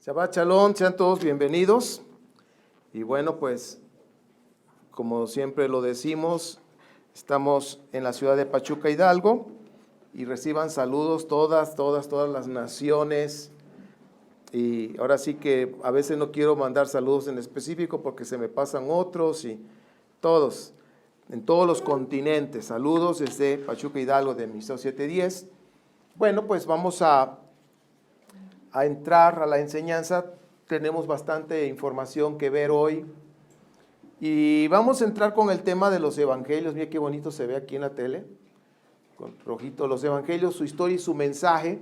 Shabbat Shalom, sean todos bienvenidos. Y bueno, pues, como siempre lo decimos, estamos en la ciudad de Pachuca, Hidalgo, y reciban saludos todas las naciones. Y ahora sí que a veces no quiero mandar saludos en específico porque se me pasan otros y todos, en todos los continentes. Saludos desde Pachuca, Hidalgo, de Ministerio 710. Bueno, pues vamos a entrar a la enseñanza. Tenemos bastante información que ver hoy y vamos a entrar con el tema de los evangelios. Mira qué bonito se ve aquí en la tele, con rojito, los evangelios, su historia y su mensaje.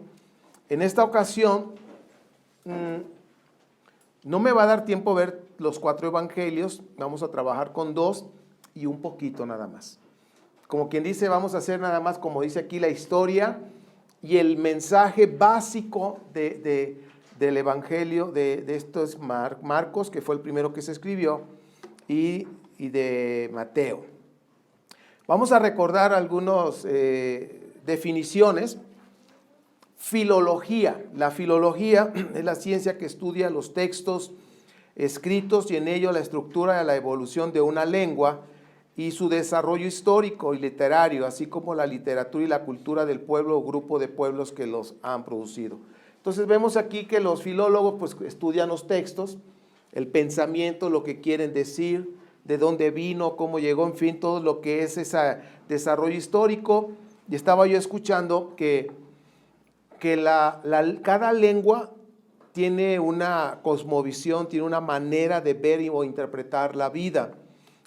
En esta ocasión no me va a dar tiempo ver los 4 evangelios, vamos a trabajar con 2 y un poquito nada más. Como quien dice, vamos a hacer nada más, como dice aquí, la historia y el mensaje básico del evangelio de estos Marcos, que fue el primero que se escribió, y de Mateo. Vamos a recordar algunas definiciones. Filología. La filología es la ciencia que estudia los textos escritos y en ello la estructura de la evolución de una lengua y su desarrollo histórico y literario, así como la literatura y la cultura del pueblo o grupo de pueblos que los han producido. Entonces vemos aquí que los filólogos pues estudian los textos, el pensamiento, lo que quieren decir, de dónde vino, cómo llegó, en fin, todo lo que es ese desarrollo histórico. Y estaba yo escuchando que cada lengua tiene una cosmovisión, tiene una manera de ver o interpretar la vida.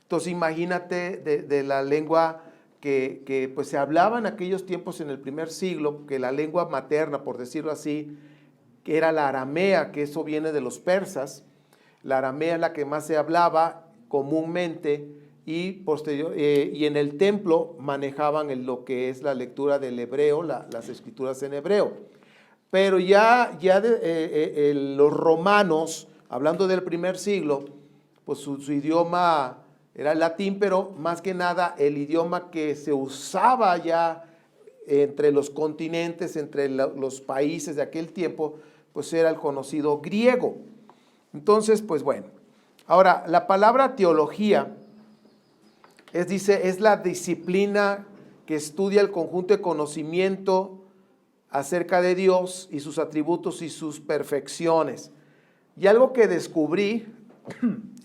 Entonces imagínate de la lengua que pues se hablaba en aquellos tiempos en el primer siglo, que la lengua materna, por decirlo así, que era la aramea, que eso viene de los persas. La aramea es la que más se hablaba comúnmente y en el templo manejaban lo que es la lectura del hebreo, las escrituras en hebreo. Pero los romanos, hablando del primer siglo, pues su idioma era el latín, pero más que nada el idioma que se usaba ya entre los continentes, entre los países de aquel tiempo, pues era el conocido griego. Entonces, pues bueno, ahora la palabra teología es la disciplina que estudia el conjunto de conocimiento acerca de Dios y sus atributos y sus perfecciones. Y algo que descubrí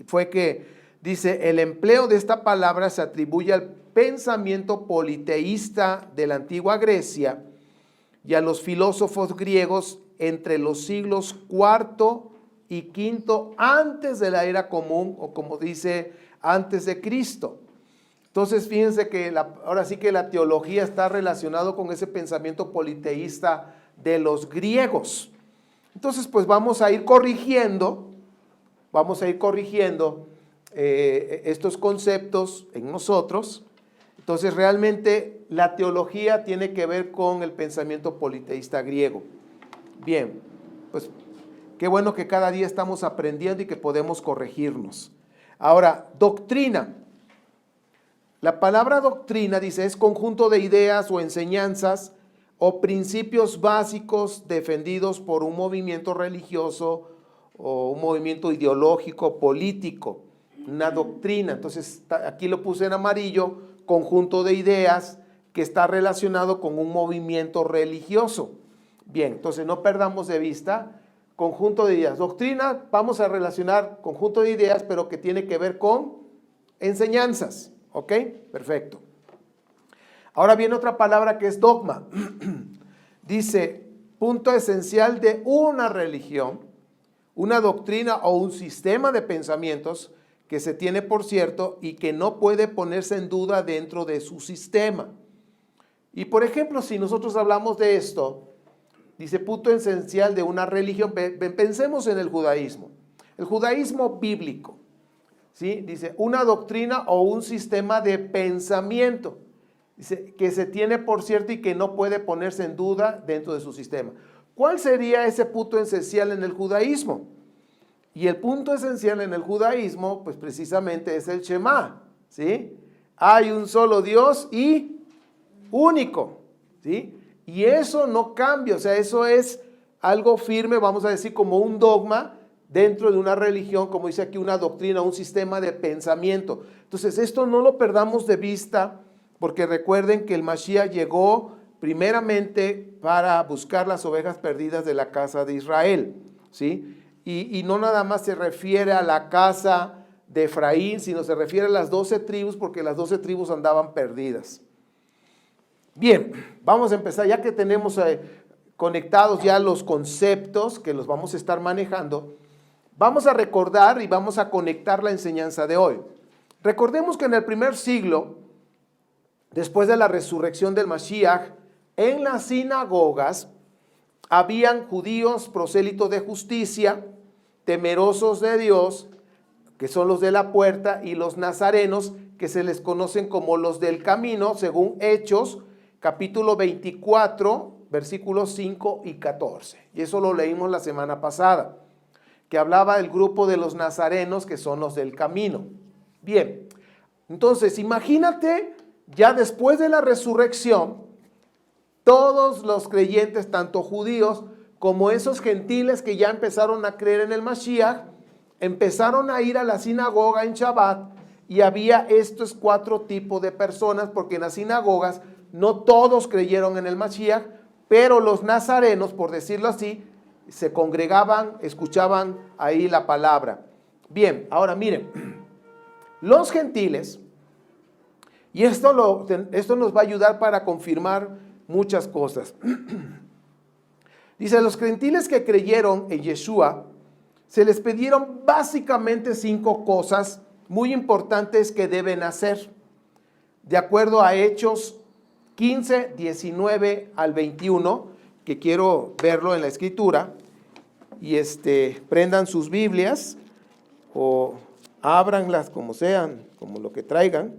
fue que dice, el empleo de esta palabra se atribuye al pensamiento politeísta de la antigua Grecia y a los filósofos griegos entre los siglos IV y V antes de la era común, o como dice, antes de Cristo. Entonces fíjense que ahora sí que la teología está relacionado con ese pensamiento politeísta de los griegos. Entonces pues vamos a ir corrigiendo estos conceptos en nosotros. Entonces realmente la teología tiene que ver con el pensamiento politeísta griego. Bien, pues qué bueno que cada día estamos aprendiendo y que podemos corregirnos. Ahora, doctrina. La palabra doctrina, dice, es conjunto de ideas o enseñanzas o principios básicos defendidos por un movimiento religioso o un movimiento ideológico, político, una doctrina. Entonces, aquí lo puse en amarillo, conjunto de ideas que está relacionado con un movimiento religioso. Bien, entonces no perdamos de vista conjunto de ideas. Doctrina, vamos a relacionar conjunto de ideas, pero que tiene que ver con enseñanzas. ¿Ok? Perfecto. Ahora viene otra palabra que es dogma. Dice, punto esencial de una religión, una doctrina o un sistema de pensamientos que se tiene por cierto y que no puede ponerse en duda dentro de su sistema. Y por ejemplo, si nosotros hablamos de esto, dice punto esencial de una religión, pensemos en el judaísmo bíblico. ¿Sí? Dice, una doctrina o un sistema de pensamiento, dice, que se tiene por cierto y que no puede ponerse en duda dentro de su sistema. ¿Cuál sería ese punto esencial en el judaísmo? Y el punto esencial en el judaísmo, pues precisamente es el Shema, ¿sí? Hay un solo Dios y único, ¿sí? Y eso no cambia, o sea, eso es algo firme, vamos a decir como un dogma dentro de una religión, como dice aquí, una doctrina, un sistema de pensamiento. Entonces esto no lo perdamos de vista, porque recuerden que el Mashiach llegó primeramente para buscar las ovejas perdidas de la casa de Israel, ¿sí? Y no nada más se refiere a la casa de Efraín, sino se refiere a las 12 tribus, porque las 12 tribus andaban perdidas. Bien, vamos a empezar, ya que tenemos conectados ya los conceptos que los vamos a estar manejando, vamos a recordar y vamos a conectar la enseñanza de hoy. Recordemos que en el primer siglo, después de la resurrección del Mashiach, en las sinagogas habían judíos prosélitos de justicia, temerosos de Dios, que son los de la puerta, y los nazarenos, que se les conocen como los del camino, según Hechos, capítulo 24, versículos 5 y 14. Y eso lo leímos la semana pasada, que hablaba del grupo de los nazarenos, que son los del camino. Bien, entonces imagínate, ya después de la resurrección, todos los creyentes, tanto judíos como esos gentiles que ya empezaron a creer en el Mashiach, empezaron a ir a la sinagoga en Shabbat, y había estos 4 tipos de personas, porque en las sinagogas no todos creyeron en el Mashiach, pero los nazarenos, por decirlo así, se congregaban, escuchaban ahí la palabra. Bien, ahora miren, los gentiles, y esto nos va a ayudar para confirmar muchas cosas. Dice, los gentiles que creyeron en Yeshua, se les pidieron básicamente 5 cosas muy importantes que deben hacer, de acuerdo a Hechos 15, 19 al 21, que quiero verlo en la escritura, y prendan sus Biblias, o ábranlas como sean, como lo que traigan,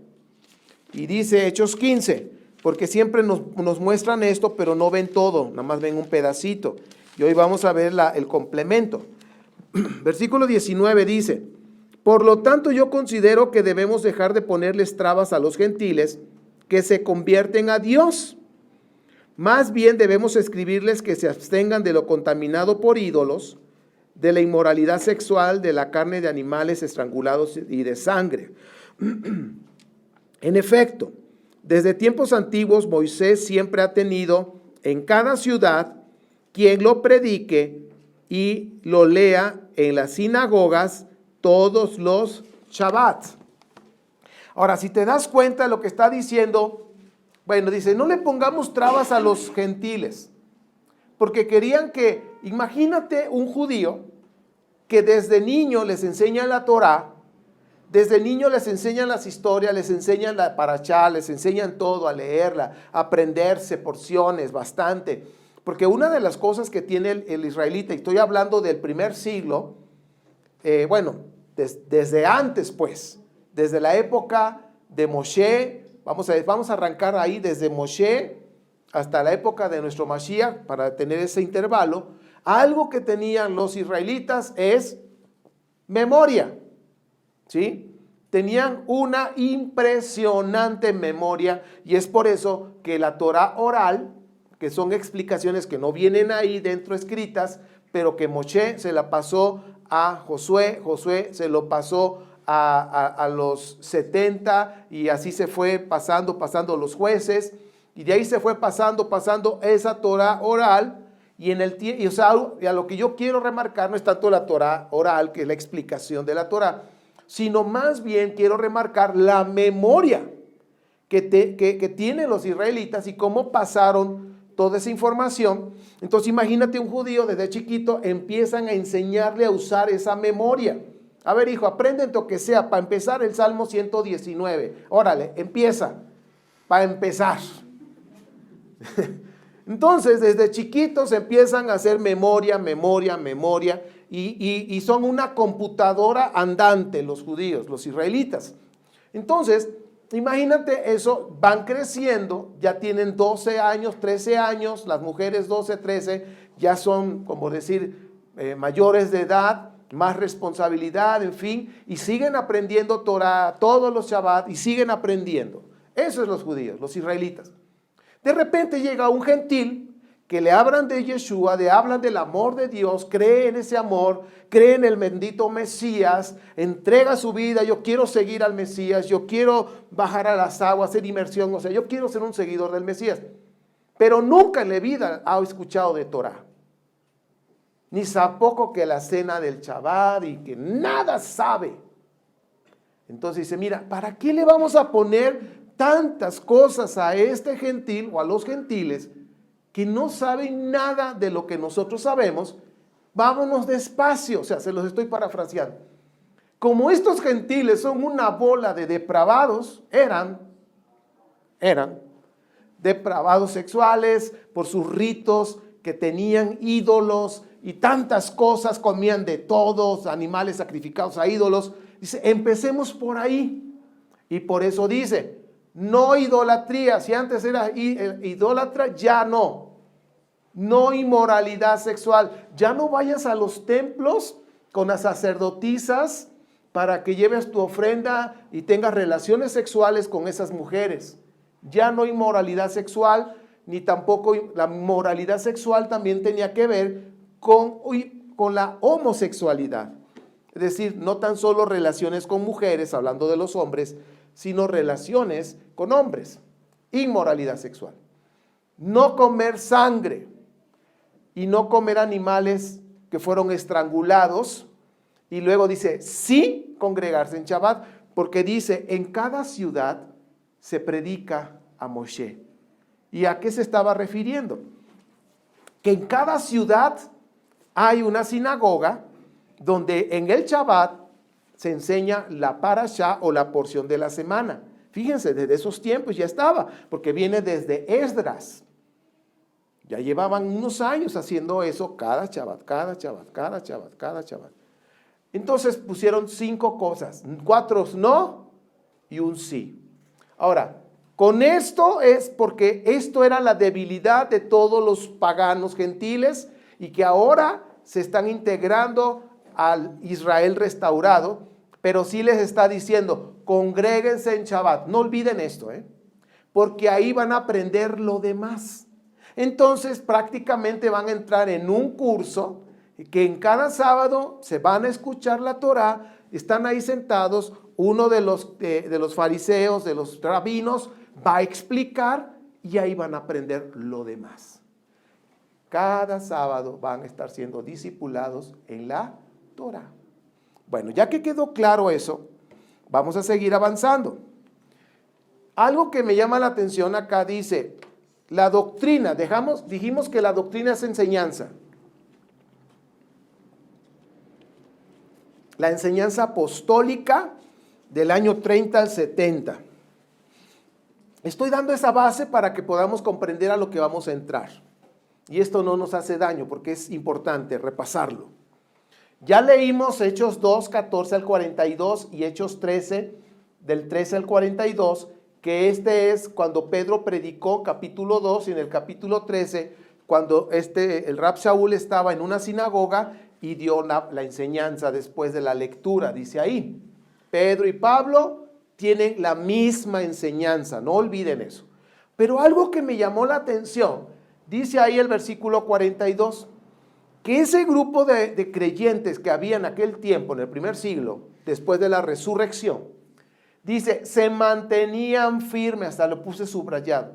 y dice Hechos 15, porque siempre nos muestran esto, pero no ven todo, nada más ven un pedacito, y hoy vamos a ver el complemento. Versículo 19 dice, por lo tanto yo considero que debemos dejar de ponerles trabas a los gentiles que se convierten a Dios. Más bien debemos escribirles que se abstengan de lo contaminado por ídolos, de la inmoralidad sexual, de la carne de animales estrangulados y de sangre. En efecto, desde tiempos antiguos Moisés siempre ha tenido en cada ciudad quien lo predique y lo lea en las sinagogas todos los Shabbats. Ahora, si te das cuenta de lo que está diciendo, bueno, dice, no le pongamos trabas a los gentiles, porque querían que, imagínate un judío que desde niño les enseña la Torá, desde niño les enseñan las historias, les enseñan la parashá, les enseñan todo, a leerla, a aprenderse porciones, bastante. Porque una de las cosas que tiene el israelita, y estoy hablando del primer siglo, desde antes pues, desde la época de Moshe, vamos a arrancar ahí desde Moshe hasta la época de nuestro Mashiach, para tener ese intervalo. Algo que tenían los israelitas es memoria, ¿sí? Tenían una impresionante memoria, y es por eso que la Torah oral, que son explicaciones que no vienen ahí dentro escritas, pero que Moshe se la pasó a Josué, Josué se lo pasó a los 70, y así se fue pasando los jueces, y de ahí se fue pasando esa Torah oral, y a lo que yo quiero remarcar no es tanto la Torah oral, que es la explicación de la Torah, sino más bien quiero remarcar la memoria que tienen los israelitas y cómo pasaron toda esa información. Entonces imagínate un judío desde chiquito, empiezan a enseñarle a usar esa memoria. A ver, hijo, aprende lo que sea, para empezar el Salmo 119. Órale, empieza, para empezar. Entonces, desde chiquitos empiezan a hacer memoria, y son una computadora andante los judíos, los israelitas. Entonces, imagínate eso, van creciendo, ya tienen 12 años, 13 años, las mujeres 12, 13, ya son, como decir, mayores de edad, más responsabilidad, en fin, y siguen aprendiendo Torah todos los Shabbat, y siguen aprendiendo. Eso es los judíos, los israelitas. De repente llega un gentil que le hablan de Yeshua, hablan del amor de Dios, cree en ese amor, cree en el bendito Mesías, entrega su vida, yo quiero seguir al Mesías, yo quiero bajar a las aguas, hacer inmersión, o sea, yo quiero ser un seguidor del Mesías. Pero nunca en la vida ha escuchado de Torah. Ni tampoco que la cena del Shabbat y que nada sabe. Entonces dice, mira, ¿para qué le vamos a poner tantas cosas a este gentil o a los gentiles que no saben nada de lo que nosotros sabemos? Vámonos despacio, o sea, se los estoy parafraseando. Como estos gentiles son una bola de depravados, eran depravados sexuales por sus ritos, que tenían ídolos y tantas cosas, comían de todos, animales sacrificados a ídolos. Dice, empecemos por ahí. Y por eso dice, no idolatría. Si antes era idólatra, ya no. No inmoralidad sexual. Ya no vayas a los templos con las sacerdotisas para que lleves tu ofrenda y tengas relaciones sexuales con esas mujeres. Ya no inmoralidad sexual, ni tampoco la moralidad sexual también tenía que ver con la homosexualidad. Es decir, no tan solo relaciones con mujeres, hablando de los hombres, sino relaciones con hombres. Inmoralidad sexual. No comer sangre y no comer animales que fueron estrangulados. Y luego dice, sí congregarse en Shabbat, porque dice, en cada ciudad se predica a Moshe. ¿Y a qué se estaba refiriendo? Que en cada ciudad hay una sinagoga donde en el Shabbat se enseña la parashá o la porción de la semana. Fíjense, desde esos tiempos ya estaba, porque viene desde Esdras. Ya llevaban unos años haciendo eso cada Shabbat, cada Shabbat, cada Shabbat, cada Shabbat. Entonces pusieron 5 cosas, 4 no y un sí. Ahora, con esto es porque esto era la debilidad de todos los paganos gentiles y que ahora se están integrando al Israel restaurado, pero sí les está diciendo, congréguense en Shabbat. No olviden esto, porque ahí van a aprender lo demás. Entonces prácticamente van a entrar en un curso que en cada sábado se van a escuchar la Torah, están ahí sentados, uno de los fariseos, de los rabinos, va a explicar y ahí van a aprender lo demás. Cada sábado van a estar siendo discipulados en la Torah. Bueno, ya que quedó claro eso, vamos a seguir avanzando. Algo que me llama la atención acá dice, la doctrina, dijimos que la doctrina es enseñanza. La enseñanza apostólica del año 30 al 70. Estoy dando esa base para que podamos comprender a lo que vamos a entrar. Y esto no nos hace daño porque es importante repasarlo. Ya leímos Hechos 2, 14 al 42 y Hechos 13, del 13 al 42, que este es cuando Pedro predicó, capítulo 2, y en el capítulo 13, cuando el Rab Shaul estaba en una sinagoga y dio la enseñanza después de la lectura, dice ahí. Pedro y Pablo tienen la misma enseñanza, no olviden eso. Pero algo que me llamó la atención, dice ahí el versículo 42, que ese grupo de creyentes que había en aquel tiempo, en el primer siglo, después de la resurrección, dice, se mantenían firmes, hasta lo puse subrayado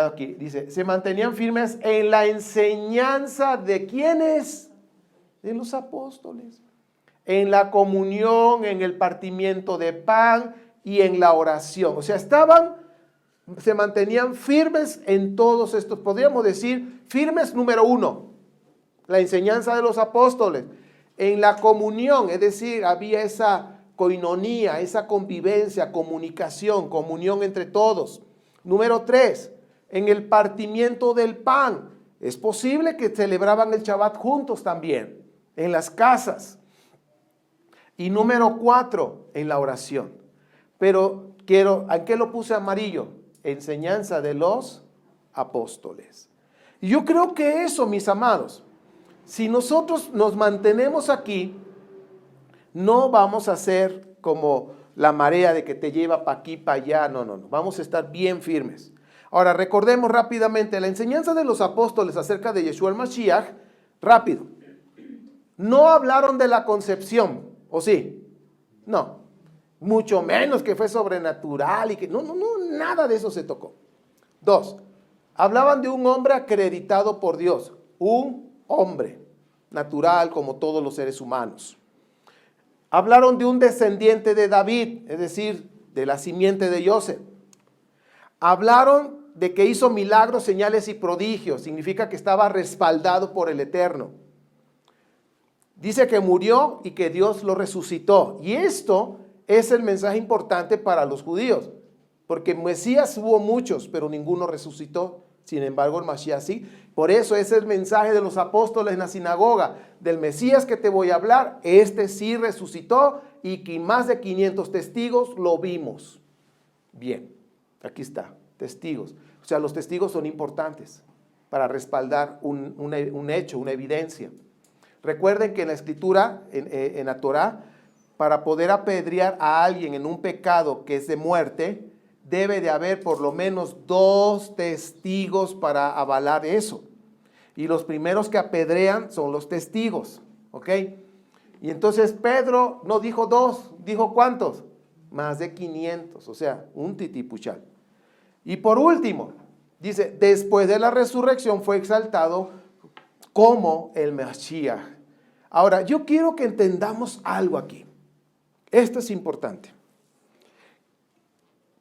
aquí, dice, se mantenían firmes en la enseñanza de ¿quiénes? De los apóstoles. En la comunión, en el partimiento de pan y en la oración. O sea, se mantenían firmes en todos estos, podríamos decir, firmes número 1, la enseñanza de los apóstoles. En la comunión, es decir, había esa coinonía, esa convivencia, comunión entre todos. Número 3, en el partimiento del pan. Es posible que celebraban el Shabbat juntos también, en las casas. Y número 4, en la oración. Pero ¿a qué lo puse amarillo? Enseñanza de los apóstoles. Y yo creo que eso, mis amados, si nosotros nos mantenemos aquí, no vamos a ser como la marea de que te lleva para aquí, para allá. No. Vamos a estar bien firmes. Ahora, recordemos rápidamente la enseñanza de los apóstoles acerca de Yeshua el Mashiach. Rápido. No hablaron de la concepción, ¿o sí? No. Mucho menos que fue sobrenatural y que no, nada de eso se tocó. 2. Hablaban de un hombre acreditado por Dios, un hombre natural como todos los seres humanos. Hablaron de un descendiente de David, es decir, de la simiente de Joseph. Hablaron de que hizo milagros, señales y prodigios, significa que estaba respaldado por el Eterno. Dice que murió y que Dios lo resucitó. Y esto es el mensaje importante para los judíos, porque Mesías hubo muchos, pero ninguno resucitó. Sin embargo, el Mashiach sí. Por eso ese es el mensaje de los apóstoles en la sinagoga. Del Mesías que te voy a hablar, este sí resucitó y que más de 500 testigos lo vimos. Bien, aquí está, testigos. O sea, los testigos son importantes para respaldar un hecho, una evidencia. Recuerden que en la escritura, en la Torah, para poder apedrear a alguien en un pecado que es de muerte, debe de haber por lo menos 2 testigos para avalar eso. Y los primeros que apedrean son los testigos, ¿ok? Y entonces Pedro no dijo 2, dijo ¿cuántos? Más de 500, o sea, un titipuchal. Y por último, dice, después de la resurrección fue exaltado como el Mashiach. Ahora, yo quiero que entendamos algo aquí. Esto es importante.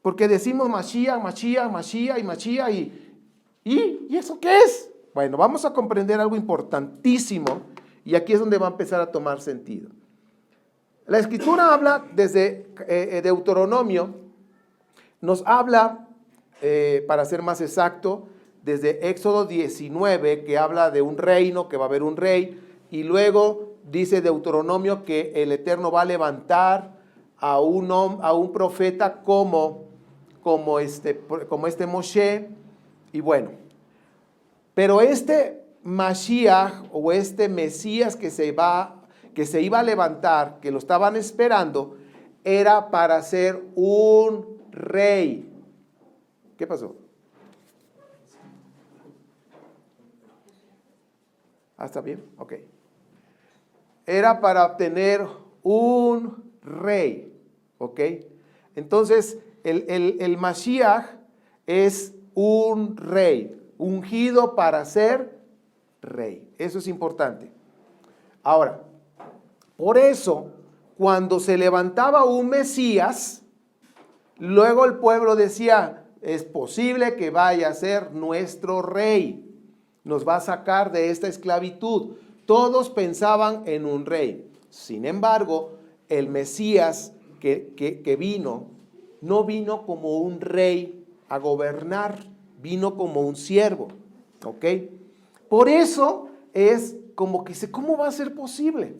Porque decimos Mashiach, Mashiach, Mashiach y Mashiach ¿y eso qué es? Bueno, vamos a comprender algo importantísimo y aquí es donde va a empezar a tomar sentido. La escritura habla desde Deuteronomio, nos habla, para ser más exacto, desde Éxodo 19, que habla de un reino, que va a haber un rey, y luego dice Deuteronomio que el Eterno va a levantar a un profeta como este Moshe, y bueno, pero este Mashiach o este Mesías que se iba a levantar, que lo estaban esperando, era para ser un rey. ¿Qué pasó? ¿Está bien? Ok. Era para obtener un rey, ¿ok? Entonces, el Mashiach es un rey, ungido para ser rey. Eso es importante. Ahora, por eso, cuando se levantaba un Mesías, luego el pueblo decía, es posible que vaya a ser nuestro rey. Nos va a sacar de esta esclavitud. Todos pensaban en un rey. Sin embargo, el Mesías que vino, no vino como un rey a gobernar, vino como un siervo. ¿Ok? Por eso es como que dice, ¿cómo va a ser posible?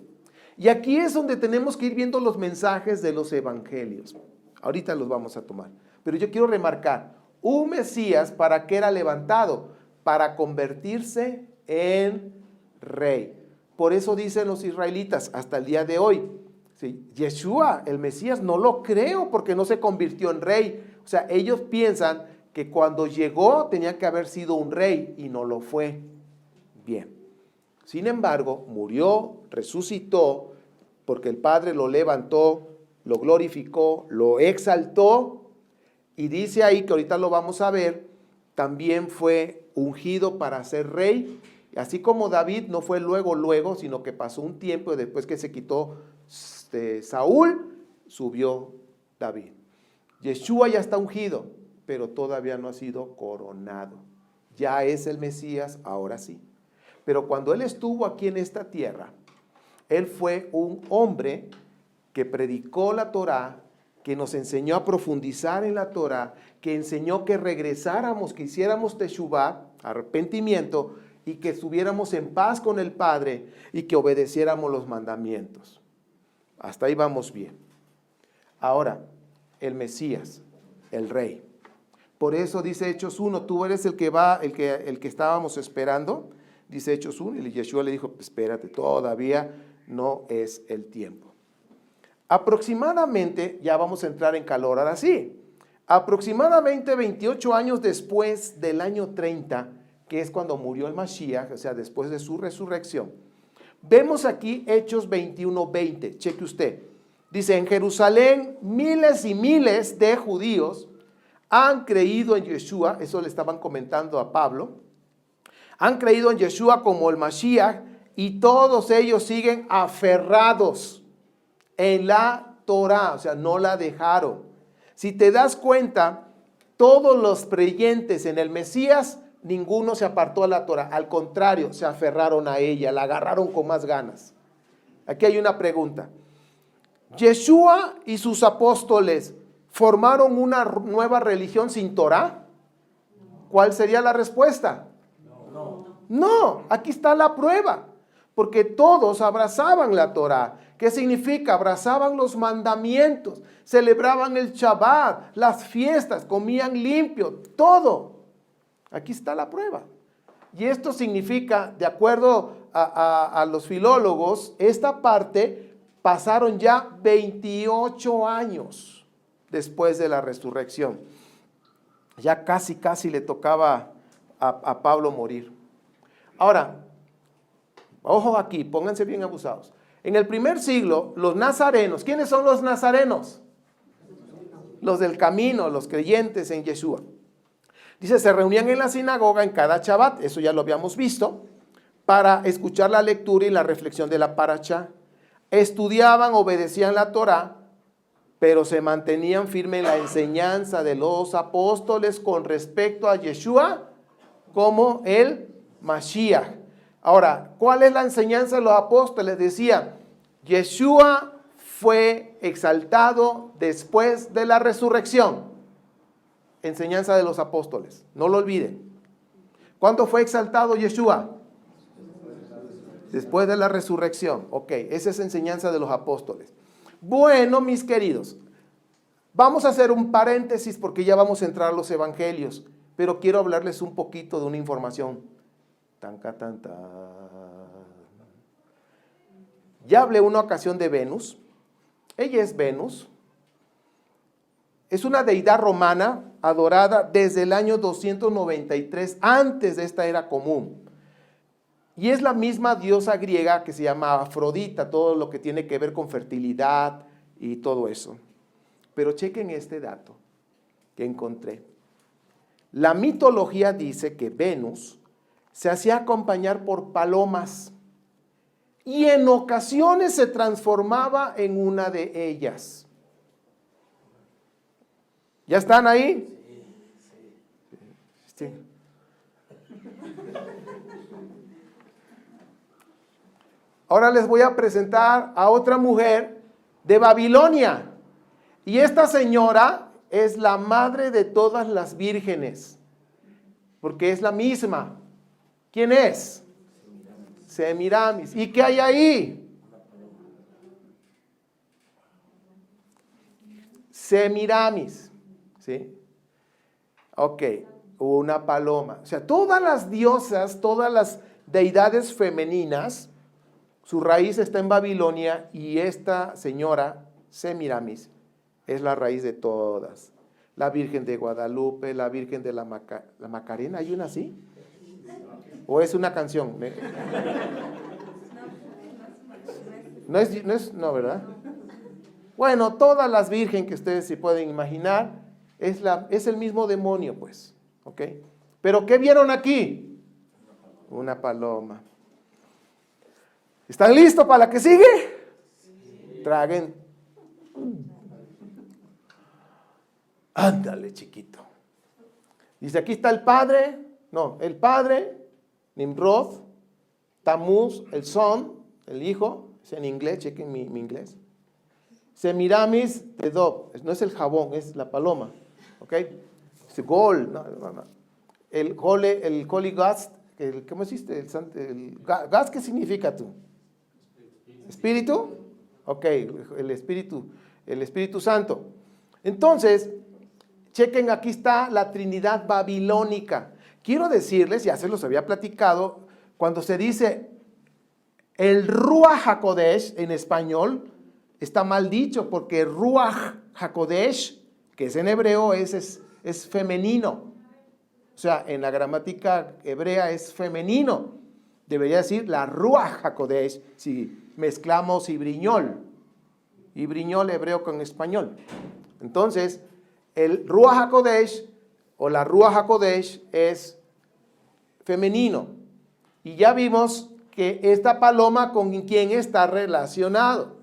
Y aquí es donde tenemos que ir viendo los mensajes de los evangelios. Ahorita los vamos a tomar. Pero yo quiero remarcar, un Mesías, ¿para qué era levantado? Para convertirse en rey. Por eso dicen los israelitas hasta el día de hoy, ¿sí? Yeshua, el Mesías, no lo creo porque no se convirtió en rey. O sea, ellos piensan que cuando llegó tenía que haber sido un rey y no lo fue. Bien. Sin embargo, murió, resucitó, porque el Padre lo levantó, lo glorificó, lo exaltó, y dice ahí que ahorita lo vamos a ver, también fue ungido para ser rey, así como David no fue luego, sino que pasó un tiempo y después que se quitó Saúl, subió David. Yeshua ya está ungido, pero todavía no ha sido coronado. Ya es el Mesías, ahora sí. Pero cuando él estuvo aquí en esta tierra, él fue un hombre que predicó la Torá, que nos enseñó a profundizar en la Torá, que enseñó que regresáramos, que hiciéramos teshuvá, arrepentimiento, y que estuviéramos en paz con el Padre y que obedeciéramos los mandamientos. Hasta ahí vamos bien. Ahora, el Mesías, el Rey. Por eso dice Hechos 1, tú eres el que estábamos esperando. Dice Hechos 1, y Yeshua le dijo, espérate, todavía no es el tiempo. Aproximadamente, ya vamos a entrar en calor ahora sí, Aproximadamente 28 años después del año 30, que es cuando murió el Mashiach, o sea, después de su resurrección, vemos aquí Hechos 21:20, cheque usted. Dice, en Jerusalén miles y miles de judíos han creído en Yeshua, eso le estaban comentando a Pablo, han creído en Yeshua como el Mashiach y todos ellos siguen aferrados en la Torah, o sea, no la dejaron. Si te das cuenta, todos los creyentes en el Mesías, ninguno se apartó a la Torah, al contrario, se aferraron a ella, la agarraron con más ganas. Aquí hay una pregunta. ¿Yeshua y sus apóstoles formaron una nueva religión sin Torah? ¿Cuál sería la respuesta? No, aquí está la prueba, porque todos abrazaban la Torah. ¿Qué significa? Abrazaban los mandamientos, celebraban el Shabbat, las fiestas, comían limpio, todo. Aquí está la prueba. Y esto significa, de acuerdo a los filólogos, esta parte pasaron ya 28 años después de la resurrección. Ya casi le tocaba a Pablo morir. Ahora, ojo aquí, pónganse bien abusados. En el primer siglo, los nazarenos, ¿quiénes son los nazarenos? Los del camino, los creyentes en Yeshua. Dice, se reunían en la sinagoga en cada Shabbat, eso ya lo habíamos visto, para escuchar la lectura y la reflexión de la parashá. Estudiaban, obedecían la Torá, pero se mantenían firmes en la enseñanza de los apóstoles con respecto a Yeshua como el Mashiach. Ahora, ¿cuál es la enseñanza de los apóstoles? Decía, Yeshua fue exaltado después de la resurrección. Enseñanza de los apóstoles, no lo olviden. ¿Cuándo fue exaltado Yeshua? Después de la resurrección. Ok, esa es enseñanza de los apóstoles. Bueno, mis queridos, vamos a hacer un paréntesis porque ya vamos a entrar a los evangelios, pero quiero hablarles un poquito de una información. Ya hablé una ocasión de Venus. Ella es Venus. Es una deidad romana adorada desde el año 293 antes de esta era común. Y es la misma diosa griega que se llama Afrodita, todo lo que tiene que ver con fertilidad y todo eso. Pero chequen este dato que encontré. La mitología dice que Venus se hacía acompañar por palomas y en ocasiones se transformaba en una de ellas. ¿Ya están ahí? Sí. Ahora les voy a presentar a otra mujer de Babilonia. Y esta señora es la madre de todas las vírgenes, porque es la misma. ¿Quién es? Semiramis. ¿Y qué hay ahí? Semiramis. ¿Sí? Ok, una paloma. O sea, todas las diosas, todas las deidades femeninas, su raíz está en Babilonia y esta señora, Semiramis, es la raíz de todas. La Virgen de Guadalupe, la Virgen de la Macarena, ¿hay una así? ¿O es una canción? No, ¿verdad? Bueno, todas las virgen que ustedes se pueden imaginar, es el mismo demonio, pues. ¿Ok? ¿Pero qué vieron aquí? Una paloma. ¿Están listos para la que sigue? Sí. Traguen. Ándale, chiquito. Dice, aquí está el padre. No, el padre, Nimrod, Tamuz, el son, el hijo. Es en inglés, chequen mi inglés. Semiramis de Dob. No es el jabón, es la paloma. ¿Ok? Es Gol. No. El Holy Ghost. ¿Cómo existe? El gas, ¿qué significa tú? ¿Espíritu? Ok, el Espíritu Santo. Entonces, chequen, aquí está la Trinidad babilónica. Quiero decirles, ya se los había platicado, cuando se dice el Ruach HaKodesh en español, está mal dicho, porque Ruach HaKodesh, que es en hebreo, es femenino. O sea, en la gramática hebrea es femenino. Debería decir la Ruach HaKodesh, si mezclamos ibriñol hebreo con español. Entonces, el Ruach HaKodesh o la Ruach HaKodesh es femenino. Y ya vimos que esta paloma con quién está relacionado,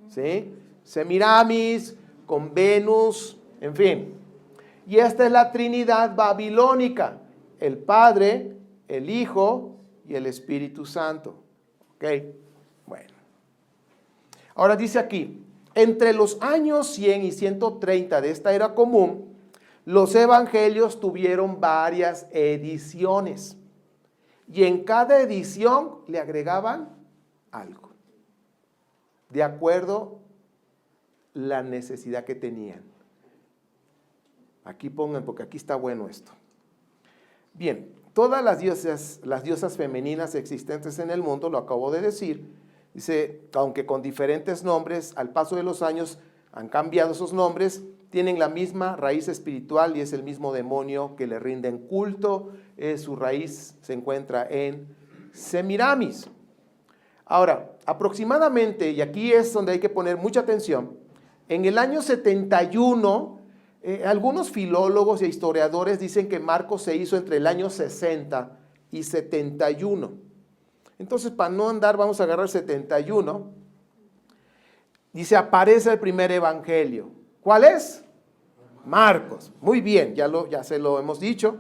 ¿sí? Semiramis, con Venus, en fin. Y esta es la Trinidad babilónica, el Padre, el Hijo y el Espíritu Santo. ¿Ok? Bueno. Ahora dice aquí, entre los años 100 y 130 de esta era común, los evangelios tuvieron varias ediciones. Y en cada edición le agregaban algo, de acuerdo a la necesidad que tenían. Aquí pongan, porque aquí está bueno esto. Bien, todas las diosas femeninas existentes en el mundo, lo acabo de decir, dice, aunque con diferentes nombres, al paso de los años han cambiado esos nombres, tienen la misma raíz espiritual y es el mismo demonio que le rinden culto. Su raíz se encuentra en Semiramis. Ahora, aproximadamente, y aquí es donde hay que poner mucha atención, en el año 71, algunos filólogos e historiadores dicen que Marcos se hizo entre el año 60 y 71. Entonces, para no andar, vamos a agarrar 71. Dice, aparece el primer evangelio. ¿Cuál es? Marcos. Muy bien, ya se lo hemos dicho.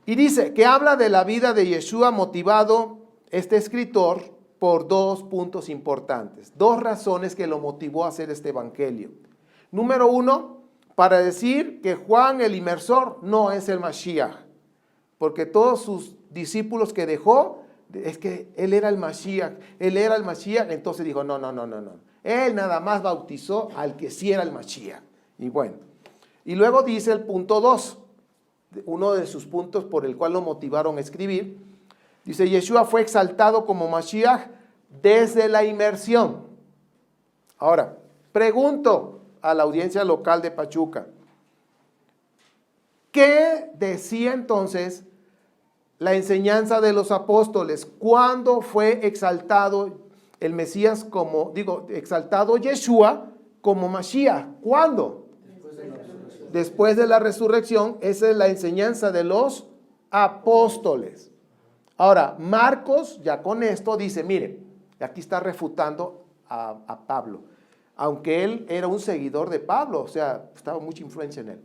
Y dice que habla de la vida de Yeshua motivado, este escritor, por dos puntos importantes. Dos razones que lo motivó a hacer este evangelio. Número uno, para decir que Juan el inmersor no es el Mashiach. Porque todos sus discípulos que dejó, es que él era el Mashiach. Él era el Mashiach, entonces dijo, no. Él nada más bautizó al que sí era el Mashiach. Y bueno, y luego dice el punto 2, uno de sus puntos por el cual lo motivaron a escribir. Dice, Yeshua fue exaltado como Mashiach desde la inmersión. Ahora, pregunto a la audiencia local de Pachuca, ¿qué decía entonces la enseñanza de los apóstoles? ¿Cuándo fue exaltado el Mesías exaltado Yeshua como Mashiach? ¿Cuándo? Después de la resurrección. Esa es la enseñanza de los apóstoles. Ahora, Marcos, ya con esto, dice, miren, aquí está refutando a Pablo, aunque él era un seguidor de Pablo, o sea, estaba mucha influencia en él.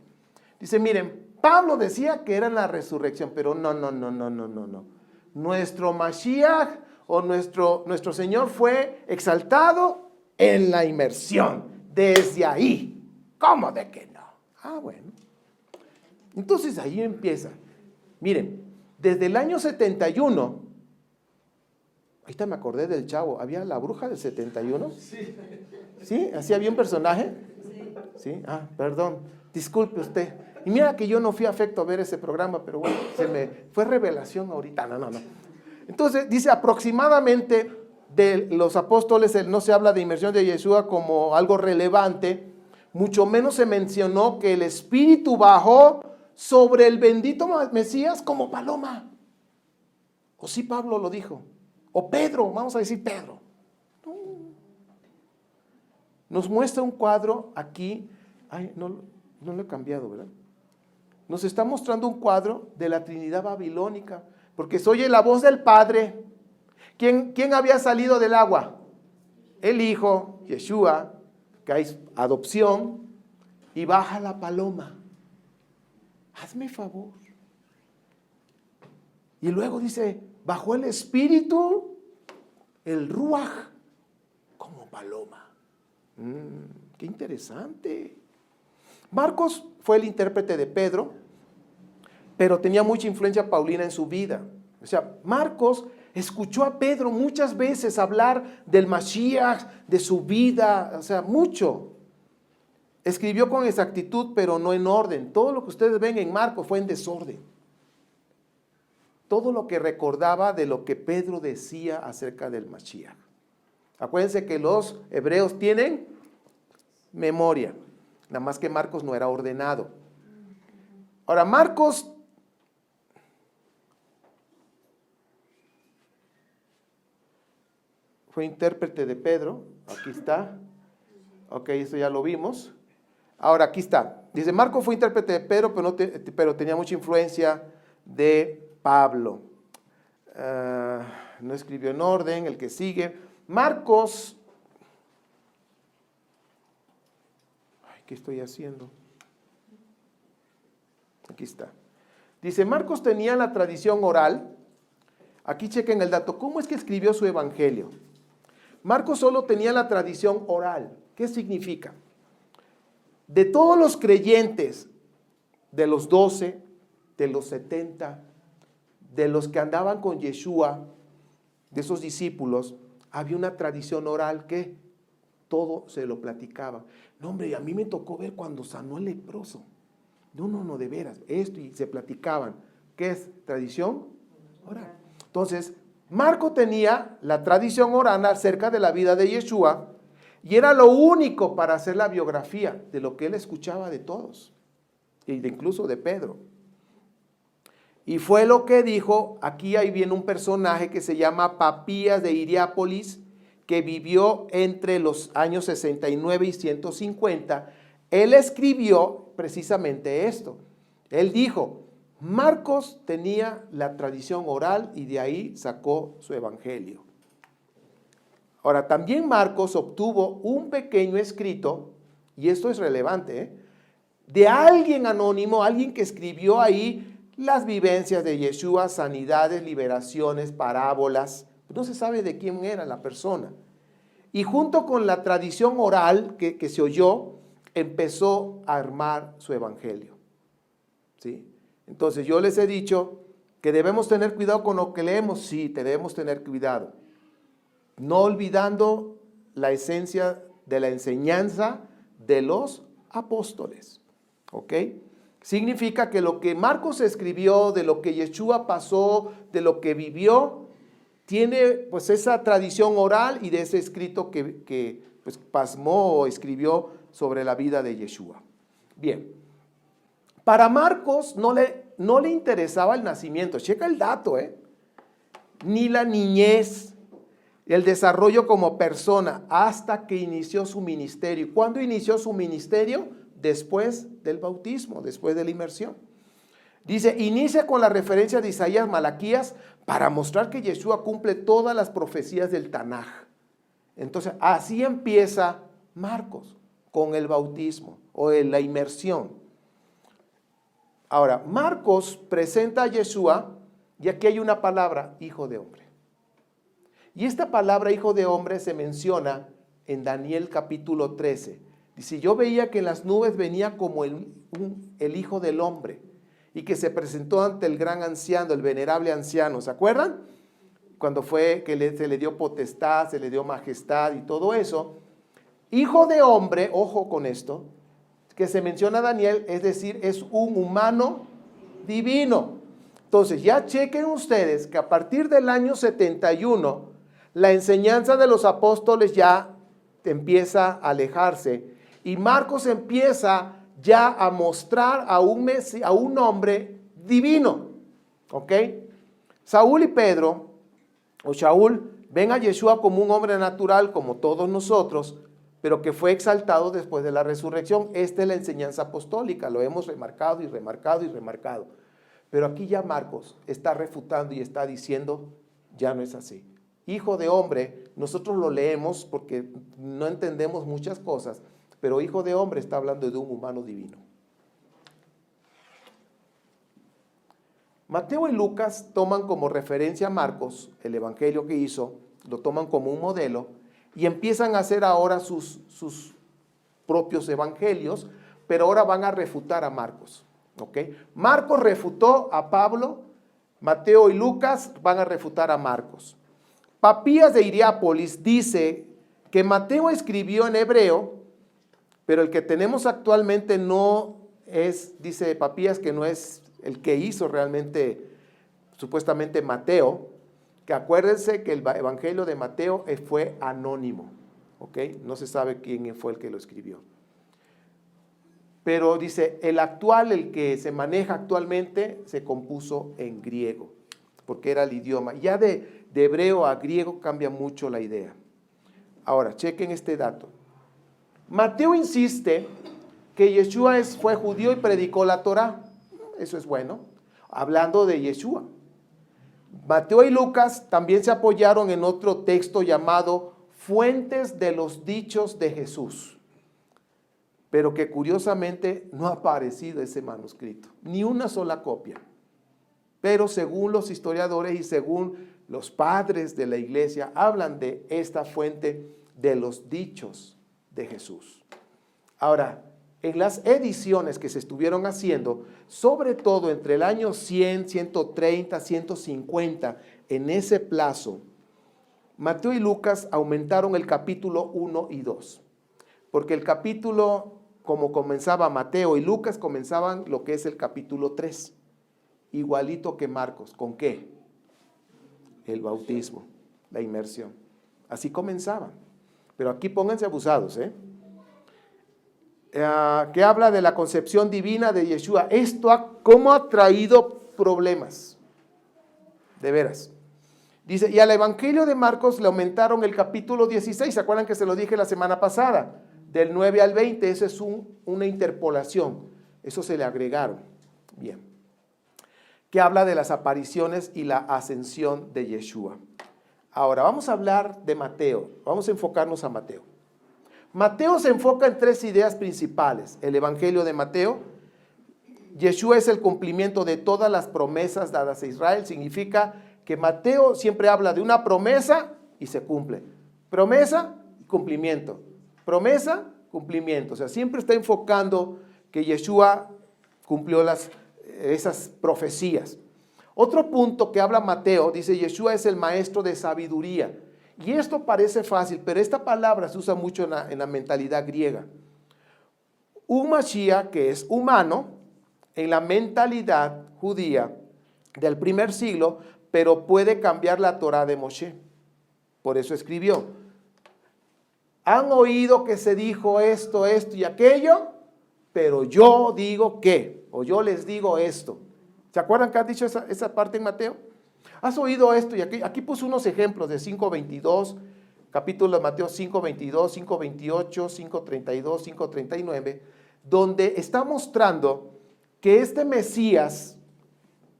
Dice, miren, Pablo decía que era en la resurrección, pero no. Nuestro Mashiach o nuestro Señor fue exaltado en la inmersión, desde ahí. ¿Cómo de que no? Bueno. Entonces ahí empieza. Miren, desde el año 71, ahorita me acordé del Chavo, ¿había la bruja del 71? Sí. ¿Sí? ¿Así había un personaje? Sí. Perdón, disculpe usted. Y mira que yo no fui afecto a ver ese programa, pero bueno, se me fue revelación ahorita. No. Entonces dice aproximadamente de los apóstoles, no se habla de inmersión de Yeshua como algo relevante, mucho menos se mencionó que el Espíritu bajó sobre el bendito Mesías como paloma. O sí Pablo lo dijo, o Pedro, vamos a decir Pedro. No. Nos muestra un cuadro aquí, no lo he cambiado, ¿verdad? Nos está mostrando un cuadro de la Trinidad babilónica, porque se oye la voz del Padre. ¿Quién había salido del agua? El Hijo, Yeshua, que hay adopción, y baja la paloma. Hazme favor. Y luego dice, bajó el Espíritu, el Ruach, como paloma. Qué interesante. Marcos fue el intérprete de Pedro, pero tenía mucha influencia paulina en su vida. O sea, Marcos escuchó a Pedro muchas veces hablar del Mashiach, de su vida, o sea, mucho. Escribió con exactitud, pero no en orden. Todo lo que ustedes ven en Marcos fue en desorden. Todo lo que recordaba de lo que Pedro decía acerca del Mashiach. Acuérdense que los hebreos tienen memoria. nada más que Marcos no era ordenado. Ahora, Marcos fue intérprete de Pedro, aquí está. Ok, eso ya lo vimos. Ahora, aquí está. Dice, Marcos fue intérprete de Pedro, pero tenía mucha influencia de Pablo. No escribió en orden, el que sigue. Marcos. Ay, ¿qué estoy haciendo? Aquí está. Dice, Marcos tenía la tradición oral. Aquí chequen el dato. ¿Cómo es que escribió su evangelio? Marcos solo tenía la tradición oral. ¿Qué significa? De todos los creyentes, de los 12, de los 70, de los que andaban con Yeshua, de esos discípulos, había una tradición oral que todo se lo platicaba. No, hombre, y a mí me tocó ver cuando sanó el leproso. No, de veras, esto, y se platicaban. ¿Qué es tradición oral? Entonces, Marco tenía la tradición oral acerca de la vida de Yeshua y era lo único para hacer la biografía de lo que él escuchaba de todos, incluso de Pedro. Y fue lo que dijo, aquí ahí viene un personaje que se llama Papías de Hierápolis, que vivió entre los años 69 y 150. Él escribió precisamente esto. Él dijo, Marcos tenía la tradición oral y de ahí sacó su evangelio. Ahora, también Marcos obtuvo un pequeño escrito, y esto es relevante, de alguien anónimo, alguien que escribió ahí las vivencias de Yeshua, sanidades, liberaciones, parábolas. No se sabe de quién era la persona. Y junto con la tradición oral que se oyó, empezó a armar su evangelio. ¿Sí? Entonces yo les he dicho que debemos tener cuidado con lo que leemos. Sí, debemos tener cuidado. No olvidando la esencia de la enseñanza de los apóstoles. ¿Ok? Significa que lo que Marcos escribió, de lo que Yeshua pasó, de lo que vivió, tiene pues esa tradición oral y de ese escrito que pues pasmó o escribió sobre la vida de Yeshua. Bien, para Marcos no le interesaba el nacimiento, checa el dato, ni la niñez, el desarrollo como persona, hasta que inició su ministerio. ¿Cuándo inició su ministerio? Después del bautismo, después de la inmersión. Dice, inicia con la referencia de Isaías, Malaquías, para mostrar que Yeshua cumple todas las profecías del Tanaj. Entonces, así empieza Marcos, con el bautismo o la inmersión. Ahora, Marcos presenta a Yeshua, y aquí hay una palabra, hijo de hombre. Y esta palabra, hijo de hombre, se menciona en Daniel capítulo 13. Dice, yo veía que en las nubes venía como el hijo del hombre, y que se presentó ante el gran anciano, el venerable anciano. ¿Se acuerdan? Cuando fue que se le dio potestad, se le dio majestad y todo eso. Hijo de hombre, ojo con esto, que se menciona a Daniel, es decir, es un humano divino. Entonces, ya chequen ustedes que a partir del año 71, la enseñanza de los apóstoles ya empieza a alejarse y Marcos empieza ya a mostrar a un hombre divino. ¿Ok? Saúl y Pedro, o Shaul, ven a Yeshua como un hombre natural, como todos nosotros, pero que fue exaltado después de la resurrección. Esta es la enseñanza apostólica, lo hemos remarcado y remarcado y remarcado. Pero aquí ya Marcos está refutando y está diciendo, ya no es así. Hijo de hombre, nosotros lo leemos porque no entendemos muchas cosas, pero hijo de hombre está hablando de un humano divino. Mateo y Lucas toman como referencia a Marcos, el evangelio que hizo, lo toman como un modelo y empiezan a hacer ahora sus propios evangelios, pero ahora van a refutar a Marcos. ¿Okay? Marcos refutó a Pablo, Mateo y Lucas van a refutar a Marcos. Papías de Hierápolis dice que Mateo escribió en hebreo, pero el que tenemos actualmente no es, dice Papías, que no es el que hizo realmente, supuestamente Mateo, que acuérdense que el evangelio de Mateo fue anónimo, ¿ok? No se sabe quién fue el que lo escribió. pero dice, el que se maneja actualmente, se compuso en griego, porque era el idioma. Ya de hebreo a griego cambia mucho la idea. Ahora, chequen este dato. Mateo insiste que Yeshua fue judío y predicó la Torá. Eso es bueno, hablando de Yeshua. Mateo y Lucas también se apoyaron en otro texto llamado Fuentes de los Dichos de Jesús, pero que curiosamente no ha aparecido ese manuscrito, ni una sola copia. Pero según los historiadores y según los padres de la iglesia, hablan de esta fuente de los dichos de Jesús. Ahora, en las ediciones que se estuvieron haciendo, sobre todo entre el año 100, 130, 150, en ese plazo, Mateo y Lucas aumentaron el capítulo 1 y 2, porque el capítulo, como comenzaba Mateo y Lucas, comenzaban lo que es el capítulo 3, igualito que Marcos. ¿Con qué? El bautismo, la inmersión. Así comenzaban. Pero aquí pónganse abusados, que habla de la concepción divina de Yeshua. ¿Cómo ha traído problemas? De veras. Dice, y al Evangelio de Marcos le aumentaron el capítulo 16. ¿Se acuerdan que se lo dije la semana pasada? Del 9 al 20, eso es una interpolación. Eso se le agregaron. Bien. Que habla de las apariciones y la ascensión de Yeshua. Ahora, vamos a hablar de Mateo. Vamos a enfocarnos a Mateo. Mateo se enfoca en 3 ideas principales. El Evangelio de Mateo. Yeshua es el cumplimiento de todas las promesas dadas a Israel. Significa que Mateo siempre habla de una promesa y se cumple. Promesa y cumplimiento. Promesa, cumplimiento. O sea, siempre está enfocando que Yeshua cumplió esas profecías. Otro punto que habla Mateo, dice Yeshua es el maestro de sabiduría. Y esto parece fácil, pero esta palabra se usa mucho en la mentalidad griega. Un Mashiach que es humano, en la mentalidad judía del primer siglo, pero puede cambiar la Torá de Moshe. Por eso escribió, han oído que se dijo esto, esto y aquello, pero yo digo que, o yo les digo esto. ¿Se acuerdan que has dicho esa parte en Mateo? Has oído esto y aquí puso unos ejemplos de 5:22, capítulo de Mateo 5:22, 5:28, 5:32, 5:39, donde está mostrando que este Mesías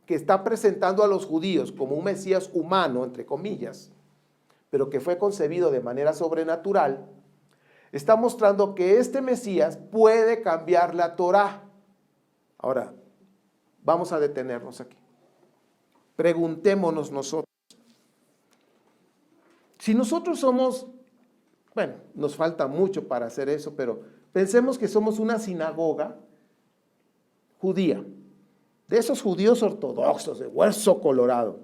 que está presentando a los judíos como un Mesías humano, entre comillas, pero que fue concebido de manera sobrenatural, está mostrando que este Mesías puede cambiar la Torá. Ahora, vamos a detenernos aquí. Preguntémonos nosotros. Si nosotros somos, bueno, nos falta mucho para hacer eso, pero pensemos que somos una sinagoga judía, de esos judíos ortodoxos, de hueso colorado.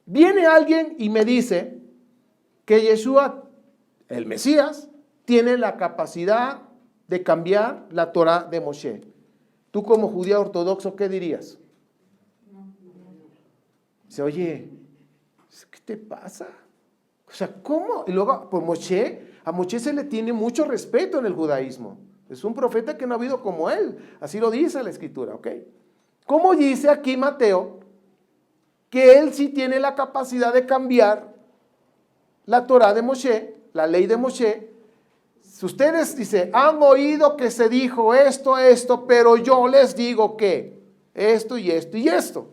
Viene alguien y me dice que Yeshua, el Mesías, tiene la capacidad de cambiar la Torá de Moshe. Tú como judío ortodoxo, ¿qué dirías? Dice, oye, ¿qué te pasa? O sea, ¿cómo? Y luego, pues a Moshe se le tiene mucho respeto en el judaísmo. Es un profeta que no ha habido como él. Así lo dice la escritura, ¿ok? ¿Cómo dice aquí Mateo que él sí tiene la capacidad de cambiar la Torá de Moshe, la ley de Moshe? Si ustedes, dice, han oído que se dijo esto, pero yo les digo que esto y esto y esto.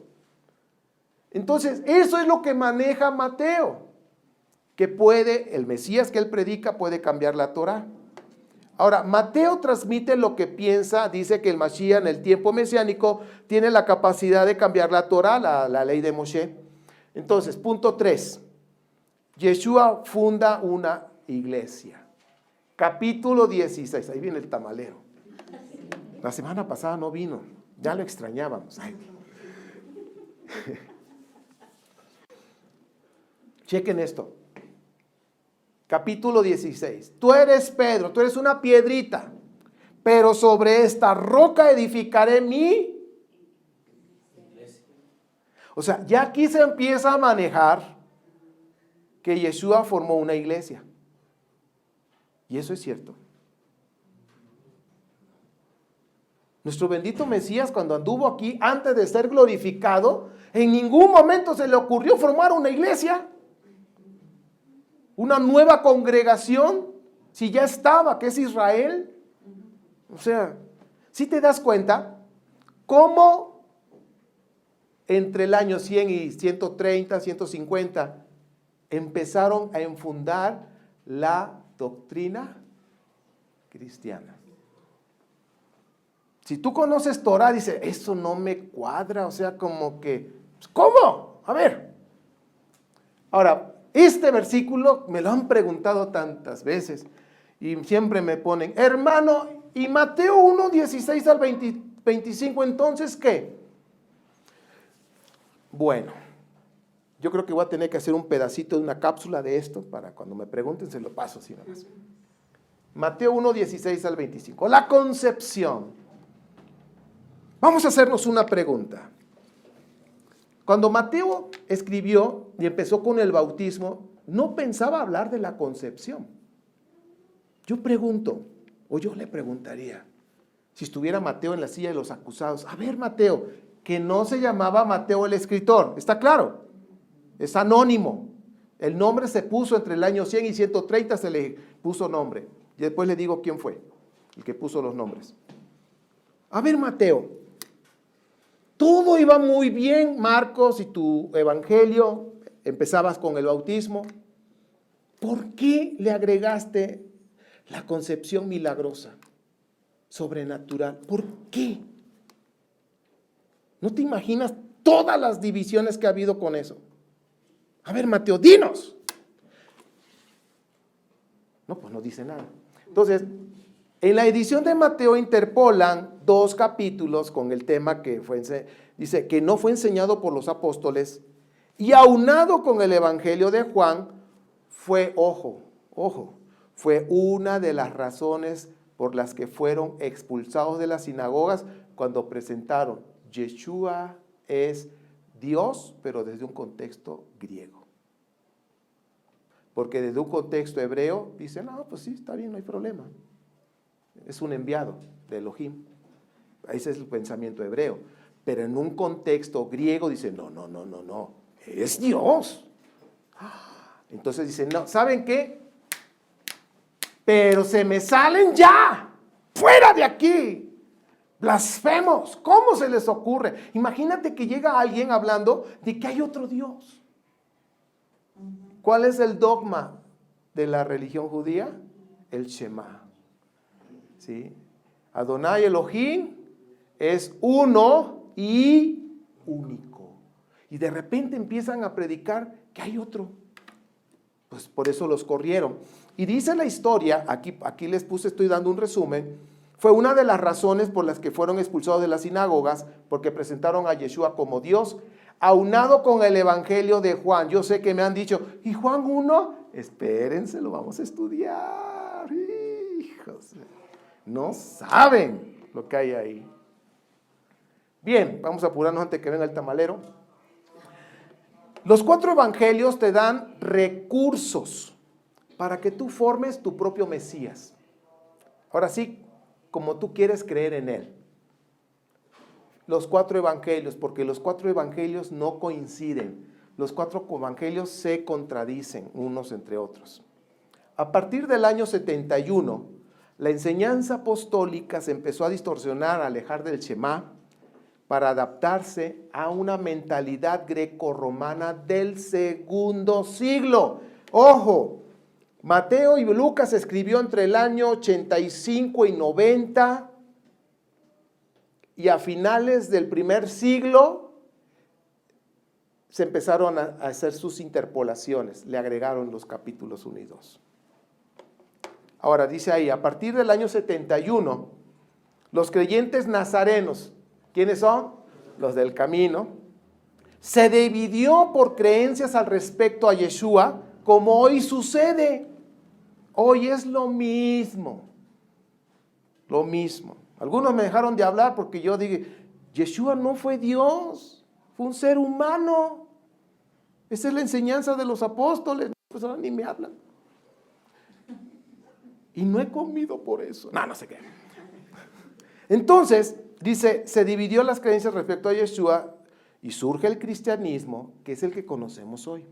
Entonces, eso es lo que maneja Mateo, que el Mesías que él predica puede cambiar la Torá. Ahora, Mateo transmite lo que piensa, dice que el Mashiach en el tiempo mesiánico tiene la capacidad de cambiar la Torá, la ley de Moshe. Entonces, punto 3, Yeshua funda una iglesia. Capítulo 16, ahí viene el tamalero. La semana pasada no vino, ya lo extrañábamos. Chequen esto. Capítulo 16. Tú eres Pedro, tú eres una piedrita, pero sobre esta roca edificaré mi iglesia. O sea, ya aquí se empieza a manejar que Yeshua formó una iglesia. Y eso es cierto. Nuestro bendito Mesías, cuando anduvo aquí, antes de ser glorificado, en ningún momento se le ocurrió formar una iglesia, una nueva congregación, si ya estaba, que es Israel. O sea, si te das cuenta, cómo entre el año 100 y 130, 150, empezaron a enfundar la doctrina cristiana. Si tú conoces Torah, dices, eso no me cuadra, o sea, como que, ¿cómo? A ver. Ahora, este versículo me lo han preguntado tantas veces y siempre me ponen, hermano, y Mateo 1, 16 al 25, entonces, ¿qué? Bueno, yo creo que voy a tener que hacer un pedacito de una cápsula de esto para cuando me pregunten se lo paso así nada más. Mateo 1, 16 al 25, la concepción. Vamos a hacernos una pregunta. Cuando Mateo escribió y empezó con el bautismo, no pensaba hablar de la concepción. Yo pregunto, o yo le preguntaría, si estuviera Mateo en la silla de los acusados, a ver Mateo, que no se llamaba Mateo el escritor, ¿está claro? Es anónimo. El nombre se puso entre el año 100 y 130, se le puso nombre. Y después le digo quién fue el que puso los nombres. A ver Mateo, todo iba muy bien, Marcos, y tu evangelio, empezabas con el bautismo. ¿Por qué le agregaste la concepción milagrosa, sobrenatural? ¿Por qué? ¿No te imaginas todas las divisiones que ha habido con eso? A ver, Mateo, dinos. No, pues no dice nada. Entonces, en la edición de Mateo interpolan 2 capítulos con el tema que dice que no fue enseñado por los apóstoles y aunado con el evangelio de Juan fue, fue una de las razones por las que fueron expulsados de las sinagogas cuando presentaron Yeshua es Dios, pero desde un contexto griego. Porque desde un contexto hebreo dicen, no, pues sí, está bien, no hay problema. Es un enviado de Elohim. Ese es el pensamiento hebreo. Pero en un contexto griego dice, no, es Dios. Entonces dice, no, ¿saben qué? Pero se me salen ya, fuera de aquí. Blasfemos, ¿cómo se les ocurre? Imagínate que llega alguien hablando de que hay otro Dios. ¿Cuál es el dogma de la religión judía? El Shema. ¿Sí? Adonai Elohim es uno y único. Y de repente empiezan a predicar que hay otro. Pues por eso los corrieron. Y dice la historia, aquí les puse, estoy dando un resumen, fue una de las razones por las que fueron expulsados de las sinagogas, porque presentaron a Yeshua como Dios, aunado con el evangelio de Juan. Yo sé que me han dicho, ¿y Juan 1? Espérense, lo vamos a estudiar. Hijos, no saben lo que hay ahí. Bien, vamos a apurarnos antes que venga el tamalero. Los 4 evangelios te dan recursos para que tú formes tu propio Mesías. Ahora sí, como tú quieres creer en él. Los 4 evangelios, porque los 4 evangelios no coinciden. Los 4 evangelios se contradicen unos entre otros. A partir del año 71, la enseñanza apostólica se empezó a distorsionar, a alejar del Shema, para adaptarse a una mentalidad grecorromana del segundo siglo. Ojo, Mateo y Lucas escribió entre el año 85 y 90, y a finales del primer siglo se empezaron a hacer sus interpolaciones, le agregaron los capítulos 1 y 2. Ahora dice ahí, a partir del año 71, los creyentes nazarenos, ¿quiénes son? Los del camino. Se dividió por creencias al respecto a Yeshua, como hoy sucede. Hoy es lo mismo. Lo mismo. Algunos me dejaron de hablar porque yo dije, Yeshua no fue Dios, fue un ser humano. Esa es la enseñanza de los apóstoles. Pues ahora ni me hablan. Y no he comido por eso. No sé qué. Entonces, Dice, se dividió las creencias respecto a Yeshua y surge el cristianismo, que es el que conocemos hoy.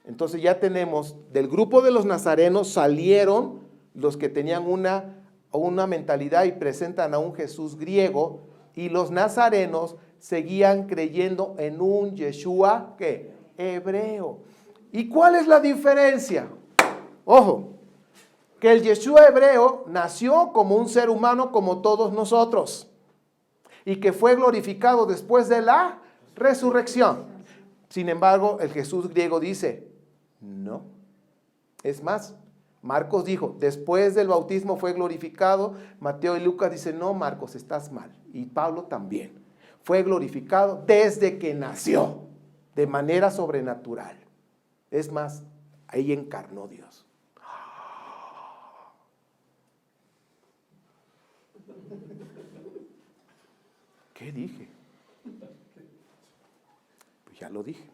Entonces ya tenemos, del grupo de los nazarenos salieron los que tenían una mentalidad y presentan a un Jesús griego, y los nazarenos seguían creyendo en un Yeshua, ¿qué? Hebreo. ¿Y cuál es la diferencia? Ojo, que el Yeshua hebreo nació como un ser humano como todos nosotros, y que fue glorificado después de la resurrección. Sin embargo, el Jesús griego dice, no. Es más, Marcos dijo, después del bautismo fue glorificado. Mateo y Lucas dicen, no, Marcos, estás mal. Y Pablo también. Fue glorificado desde que nació, de manera sobrenatural. Es más, ahí encarnó Dios. ¿Qué dije? Pues ya lo dije.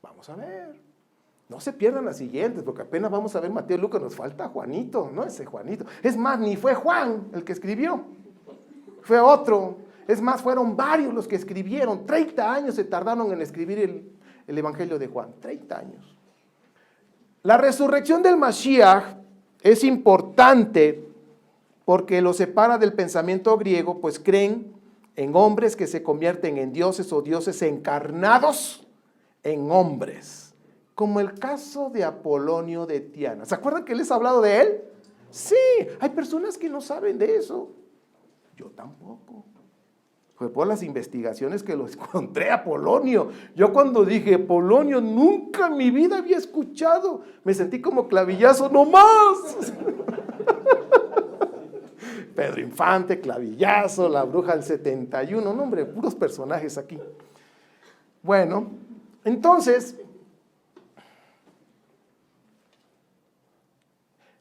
Vamos a ver. No se pierdan las siguientes, porque apenas vamos a ver Mateo y Lucas, nos falta Juanito, no ese Juanito. Es más, ni fue Juan el que escribió, fue otro. Es más, fueron varios los que escribieron. 30 años se tardaron en escribir el Evangelio de Juan, 30 años. La resurrección del Mashiach es importante porque lo separa del pensamiento griego, pues creen en hombres que se convierten en dioses o dioses encarnados en hombres. Como el caso de Apolonio de Tiana. ¿Se acuerdan que les he hablado de él? Sí, hay personas que no saben de eso. Yo tampoco. Fue por las investigaciones que lo encontré a Apolonio. Yo cuando dije Apolonio, nunca en mi vida había escuchado. Me sentí como clavillazo, no más. Pedro Infante, clavillazo, la bruja del 71. No, hombre, puros personajes aquí. Bueno, entonces...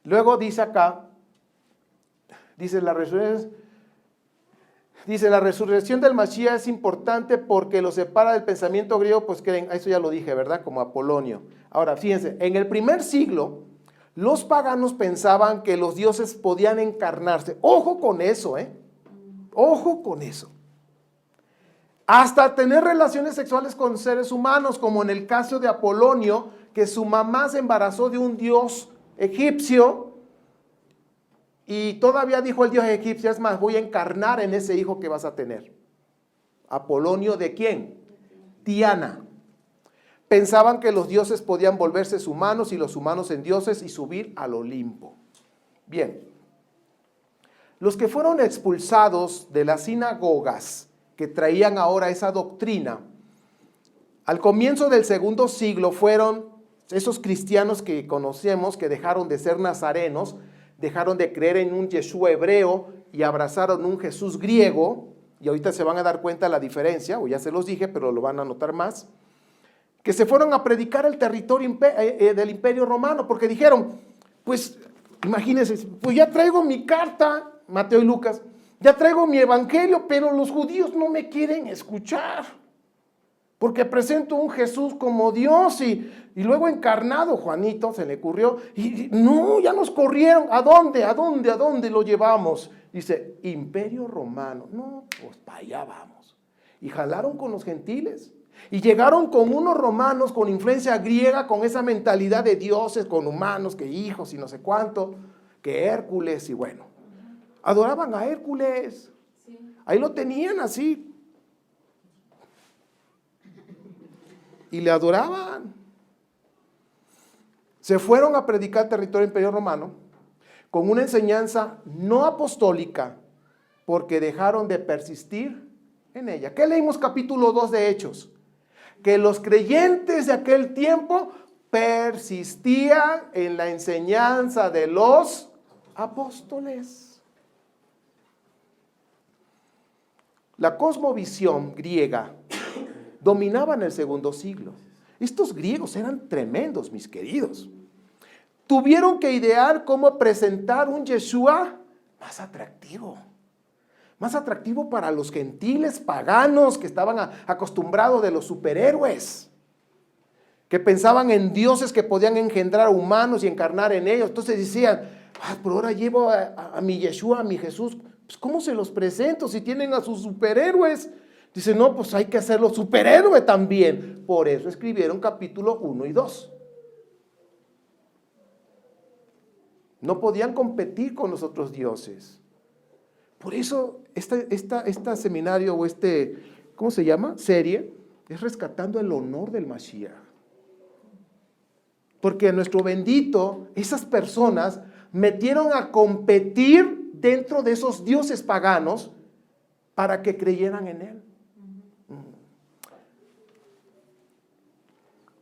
Luego dice acá, dice la resurrección del Mashiach es importante porque lo separa del pensamiento griego, pues creen, eso ya lo dije, ¿verdad? Como Apolonio. Ahora, fíjense, en el primer siglo, los paganos pensaban que los dioses podían encarnarse. Ojo con eso, Ojo con eso. Hasta tener relaciones sexuales con seres humanos, como en el caso de Apolonio, que su mamá se embarazó de un dios egipcio y todavía dijo el dios egipcio, es más, voy a encarnar en ese hijo que vas a tener. Apolonio, ¿de quién? Tiana. Pensaban que los dioses podían volverse humanos y los humanos en dioses y subir al Olimpo. Bien, los que fueron expulsados de las sinagogas que traían ahora esa doctrina, al comienzo del segundo siglo fueron esos cristianos que conocemos, que dejaron de ser nazarenos, dejaron de creer en un Yeshua hebreo y abrazaron un Jesús griego, y ahorita se van a dar cuenta de la diferencia, o ya se los dije, pero lo van a notar más, que se fueron a predicar el territorio del Imperio Romano, porque dijeron, pues imagínense, pues ya traigo mi carta, Mateo y Lucas, ya traigo mi evangelio, pero los judíos no me quieren escuchar, porque presento un Jesús como Dios y luego encarnado. Juanito se le ocurrió, y no, ya nos corrieron. ¿A dónde lo llevamos? Dice, Imperio Romano. No, pues para allá vamos. Y jalaron con los gentiles. Y llegaron con unos romanos con influencia griega, con esa mentalidad de dioses, con humanos, que hijos y no sé cuánto, que Hércules, y bueno, adoraban a Hércules. Ahí lo tenían así. Y le adoraban. Se fueron a predicar el territorio imperio romano con una enseñanza no apostólica porque dejaron de persistir en ella. ¿Qué leímos capítulo 2 de Hechos? Que los creyentes de aquel tiempo persistían en la enseñanza de los apóstoles. La cosmovisión griega dominaba en el segundo siglo. Estos griegos eran tremendos, mis queridos. Tuvieron que idear cómo presentar un Yeshua más atractivo para los gentiles paganos que estaban acostumbrados de los superhéroes, que pensaban en dioses que podían engendrar humanos y encarnar en ellos. Entonces decían, pero ahora llevo a mi Yeshua, a mi Jesús, Pues, ¿cómo se los presento si tienen a sus superhéroes? Dice, no, pues hay que hacerlo superhéroe también. Por eso escribieron capítulo 1 y 2. No podían competir con los otros dioses. Por eso esta seminario o ¿cómo se llama? Serie, es rescatando el honor del Mashiach. Porque nuestro bendito, esas personas metieron a competir dentro de esos dioses paganos para que creyeran en él.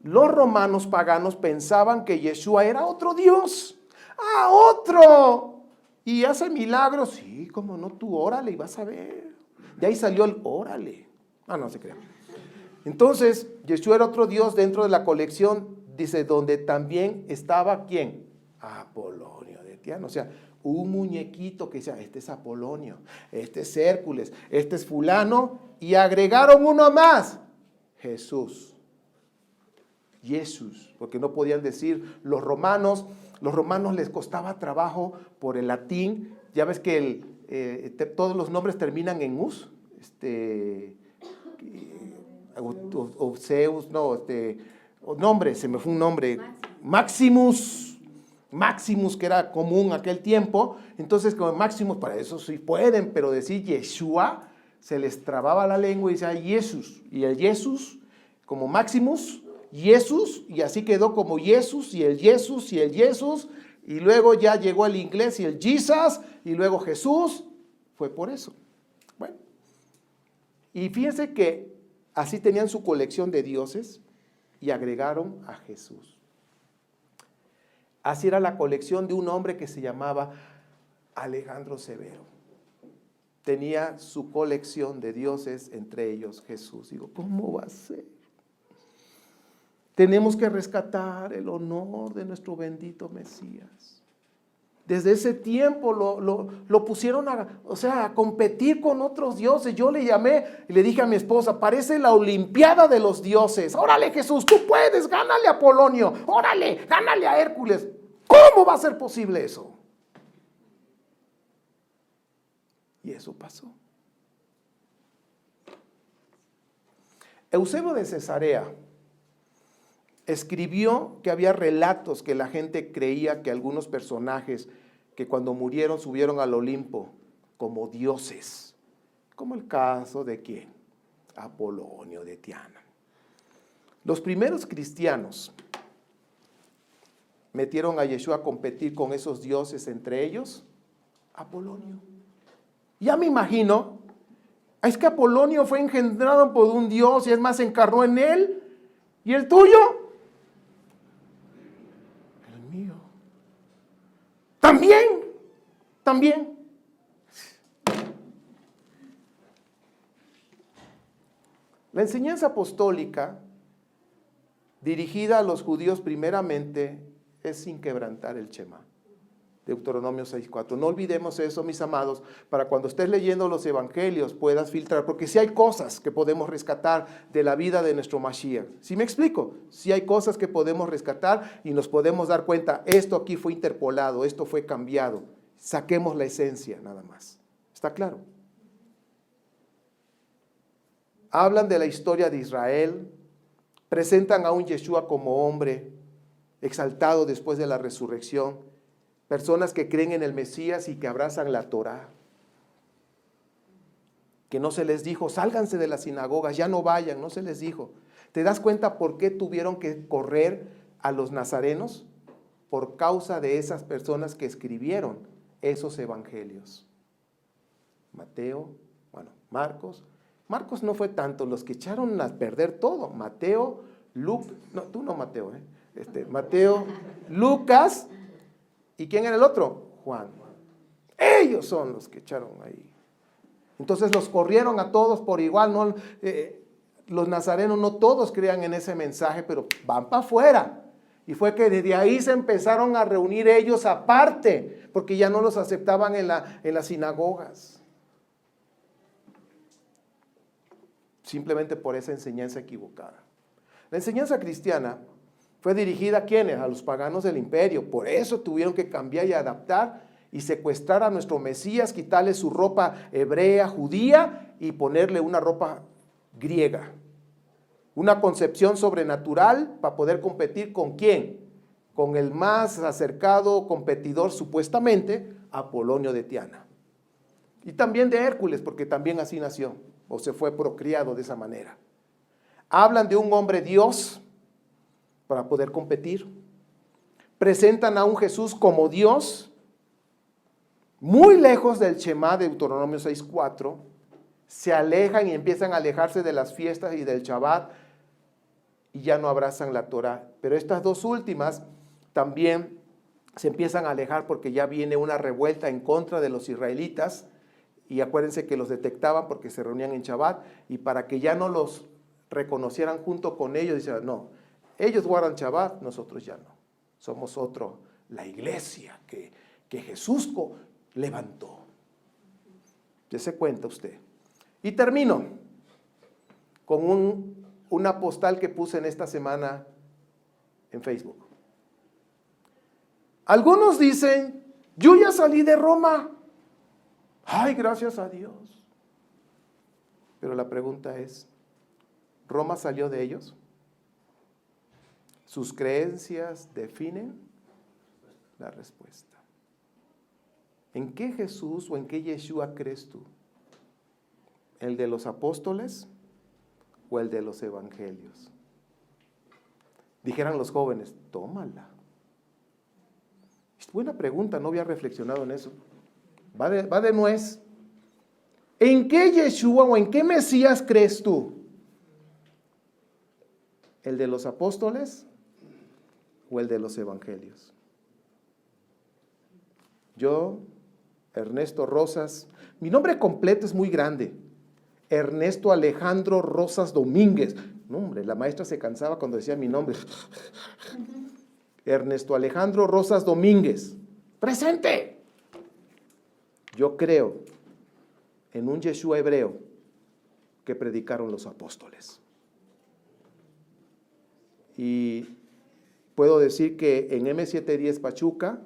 Los romanos paganos pensaban que Yeshua era otro Dios. ¡Ah, otro! Y hace milagros. Sí, como no, tú órale y vas a ver. De ahí salió el órale. No se crean. Entonces, Yeshua era otro Dios dentro de la colección, dice, donde también estaba, ¿quién? Apolonio de Tiana. O sea, un muñequito que decía, este es Apolonio, este es Hércules, este es fulano, y agregaron uno más, Jesús. Jesús, porque no podían decir los romanos les costaba trabajo por el latín. Ya ves que todos los nombres terminan en us, o Zeus, nombre, se me fue un nombre, Maximus, que era común aquel tiempo. Entonces, como Maximus, para eso sí pueden, pero decir Yeshua, se les trababa la lengua y decía Jesús, y el Jesús como Maximus, Jesús, y así quedó como Jesús, y el Jesús, y el Jesús, y luego ya llegó el inglés y el Jesus, y luego Jesús, fue por eso. Bueno, y fíjense que así tenían su colección de dioses, y agregaron a Jesús. Así era la colección de un hombre que se llamaba Alejandro Severo. Tenía su colección de dioses, entre ellos Jesús. Digo, ¿cómo va a ser? Tenemos que rescatar el honor de nuestro bendito Mesías. Desde ese tiempo lo pusieron a competir con otros dioses. Yo le llamé y le dije a mi esposa, parece la Olimpiada de los dioses. Órale Jesús, tú puedes, gánale a Apolonio, órale, gánale a Hércules. ¿Cómo va a ser posible eso? Y eso pasó. Eusebio de Cesarea escribió que había relatos que la gente creía que algunos personajes que cuando murieron subieron al Olimpo como dioses, como el caso de ¿quién? Apolonio de Tiana. Los primeros cristianos metieron a Yeshua a competir con esos dioses, entre ellos Apolonio. Ya me imagino, es que Apolonio fue engendrado por un dios y es más, se encarnó en él. ¿Y el tuyo? El mío. También. La enseñanza apostólica, dirigida a los judíos primeramente, es sin quebrantar el Shema. Deuteronomio 6:4. No olvidemos eso, mis amados, para cuando estés leyendo los evangelios puedas filtrar, porque sí hay cosas que podemos rescatar de la vida de nuestro Mashiach. ¿Sí me explico? Sí hay cosas que podemos rescatar y nos podemos dar cuenta, esto aquí fue interpolado, esto fue cambiado. Saquemos la esencia nada más. ¿Está claro? Hablan de la historia de Israel, presentan a un Yeshua como hombre, exaltado después de la resurrección, personas que creen en el Mesías y que abrazan la Torá, que no se les dijo, sálganse de las sinagogas, ya no vayan, no se les dijo. ¿Te das cuenta por qué tuvieron que correr a los nazarenos? Por causa de esas personas que escribieron esos evangelios. Marcos no fue tanto, los que echaron a perder todo. Mateo, Mateo, Lucas, ¿y quién era el otro? Juan. Ellos son los que echaron ahí. Entonces los corrieron a todos por igual. No, los nazarenos no todos crean en ese mensaje, pero van para afuera. Y fue que desde ahí se empezaron a reunir ellos aparte, porque ya no los aceptaban en las sinagogas. Simplemente por esa enseñanza equivocada. La enseñanza cristiana fue dirigida ¿a quiénes? A los paganos del imperio. Por eso tuvieron que cambiar y adaptar y secuestrar a nuestro Mesías, quitarle su ropa hebrea, judía, y ponerle una ropa griega. Una concepción sobrenatural para poder competir ¿con quién? Con el más acercado competidor supuestamente, Apolonio de Tiana. Y también de Hércules, porque también así nació, o se fue procriado de esa manera. Hablan de un hombre Dios para poder competir. Presentan a un Jesús como Dios, muy lejos del Shema de Deuteronomio 6:4. Se alejan y empiezan a alejarse de las fiestas y del Shabbat y ya no abrazan la Torah. Pero estas dos últimas también se empiezan a alejar porque ya viene una revuelta en contra de los israelitas, y acuérdense que los detectaban porque se reunían en Shabbat, y para que ya no los reconocieran junto con ellos, decían, no, ellos guardan Shabbat, nosotros ya no. Somos otro, la iglesia que Jesús levantó. Ya se cuenta usted. Y termino con una postal que puse en esta semana en Facebook. Algunos dicen, yo ya salí de Roma. Ay, gracias a Dios. Pero la pregunta es, ¿Roma salió de ellos? ¿Sus creencias definen la respuesta? ¿En qué Jesús o en qué Yeshua crees tú? ¿El de los apóstoles o el de los evangelios? Dijeran los jóvenes, tómala. Es buena pregunta, no había reflexionado en eso. Va de nuez. ¿En qué Yeshua o en qué Mesías crees tú? ¿El de los apóstoles o el de los evangelios? Yo, Ernesto Rosas, mi nombre completo es muy grande. Ernesto Alejandro Rosas Domínguez. No, hombre, la maestra se cansaba cuando decía mi nombre. Ernesto Alejandro Rosas Domínguez. ¡Presente! Yo creo en un Yeshua hebreo que predicaron los apóstoles. Y puedo decir que en M710 Pachuca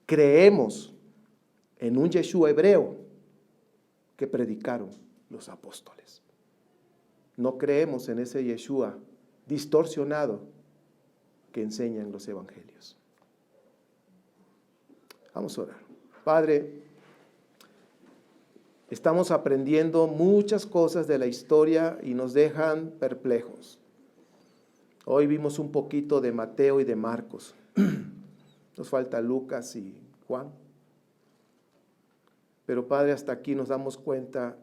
creemos en un Yeshua hebreo que predicaron los apóstoles. No creemos en ese Yeshua distorsionado que enseñan los evangelios. Vamos a orar. Padre, estamos aprendiendo muchas cosas de la historia y nos dejan perplejos. Hoy vimos un poquito de Mateo y de Marcos. Nos falta Lucas y Juan. Pero Padre, hasta aquí nos damos cuenta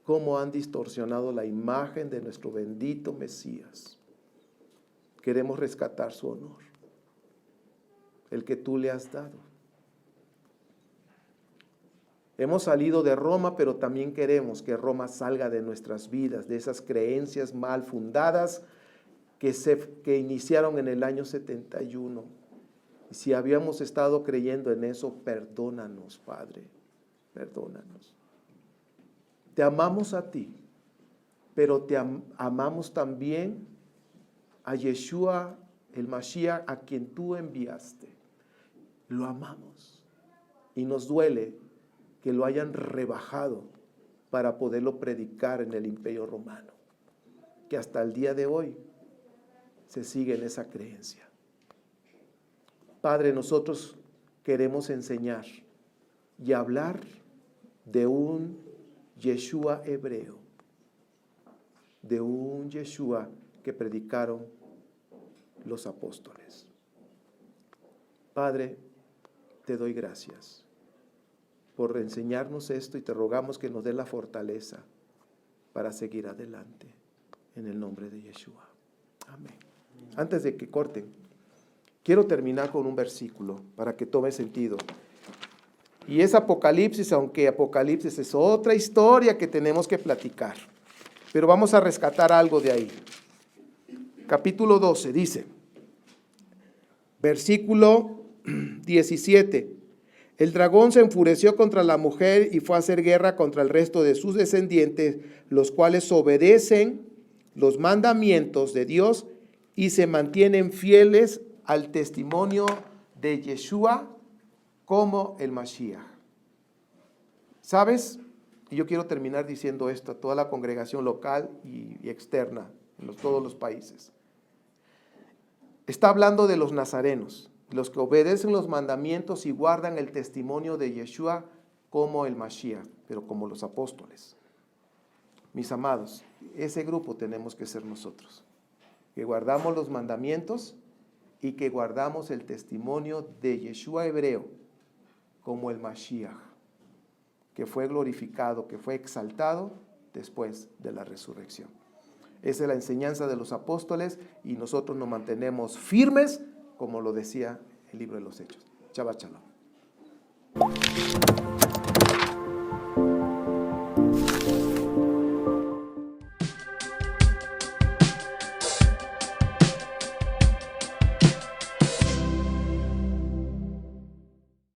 cómo han distorsionado la imagen de nuestro bendito Mesías. Queremos rescatar su honor, el que tú le has dado. Hemos salido de Roma, pero también queremos que Roma salga de nuestras vidas, de esas creencias mal fundadas que iniciaron en el año 71. Y si habíamos estado creyendo en eso, perdónanos, Padre, perdónanos. Te amamos a ti, pero te amamos también a Yeshua, el Mashiach, a quien tú enviaste. Lo amamos y nos duele que lo hayan rebajado para poderlo predicar en el Imperio Romano, que hasta el día de hoy se sigue en esa creencia. Padre, nosotros queremos enseñar y hablar de un Yeshua hebreo, de un Yeshua que predicaron los apóstoles. Padre, te doy gracias por enseñarnos esto y te rogamos que nos dé la fortaleza para seguir adelante en el nombre de Yeshua. Amén. Antes de que corten, quiero terminar con un versículo para que tome sentido. Y es Apocalipsis, aunque Apocalipsis es otra historia que tenemos que platicar. Pero vamos a rescatar algo de ahí. Capítulo 12 dice, versículo 17. El dragón se enfureció contra la mujer y fue a hacer guerra contra el resto de sus descendientes, los cuales obedecen los mandamientos de Dios y se mantienen fieles al testimonio de Yeshua como el Mashiach. ¿Sabes? Y yo quiero terminar diciendo esto a toda la congregación local y externa en todos los países. Está hablando de los nazarenos, los que obedecen los mandamientos y guardan el testimonio de Yeshua como el Mashiach, pero como los apóstoles. Mis amados, ese grupo tenemos que ser nosotros, que guardamos los mandamientos y que guardamos el testimonio de Yeshua hebreo como el Mashiach, que fue glorificado, que fue exaltado después de la resurrección. Esa es la enseñanza de los apóstoles y nosotros nos mantenemos firmes, como lo decía el libro de los Hechos. Shabbat Shalom.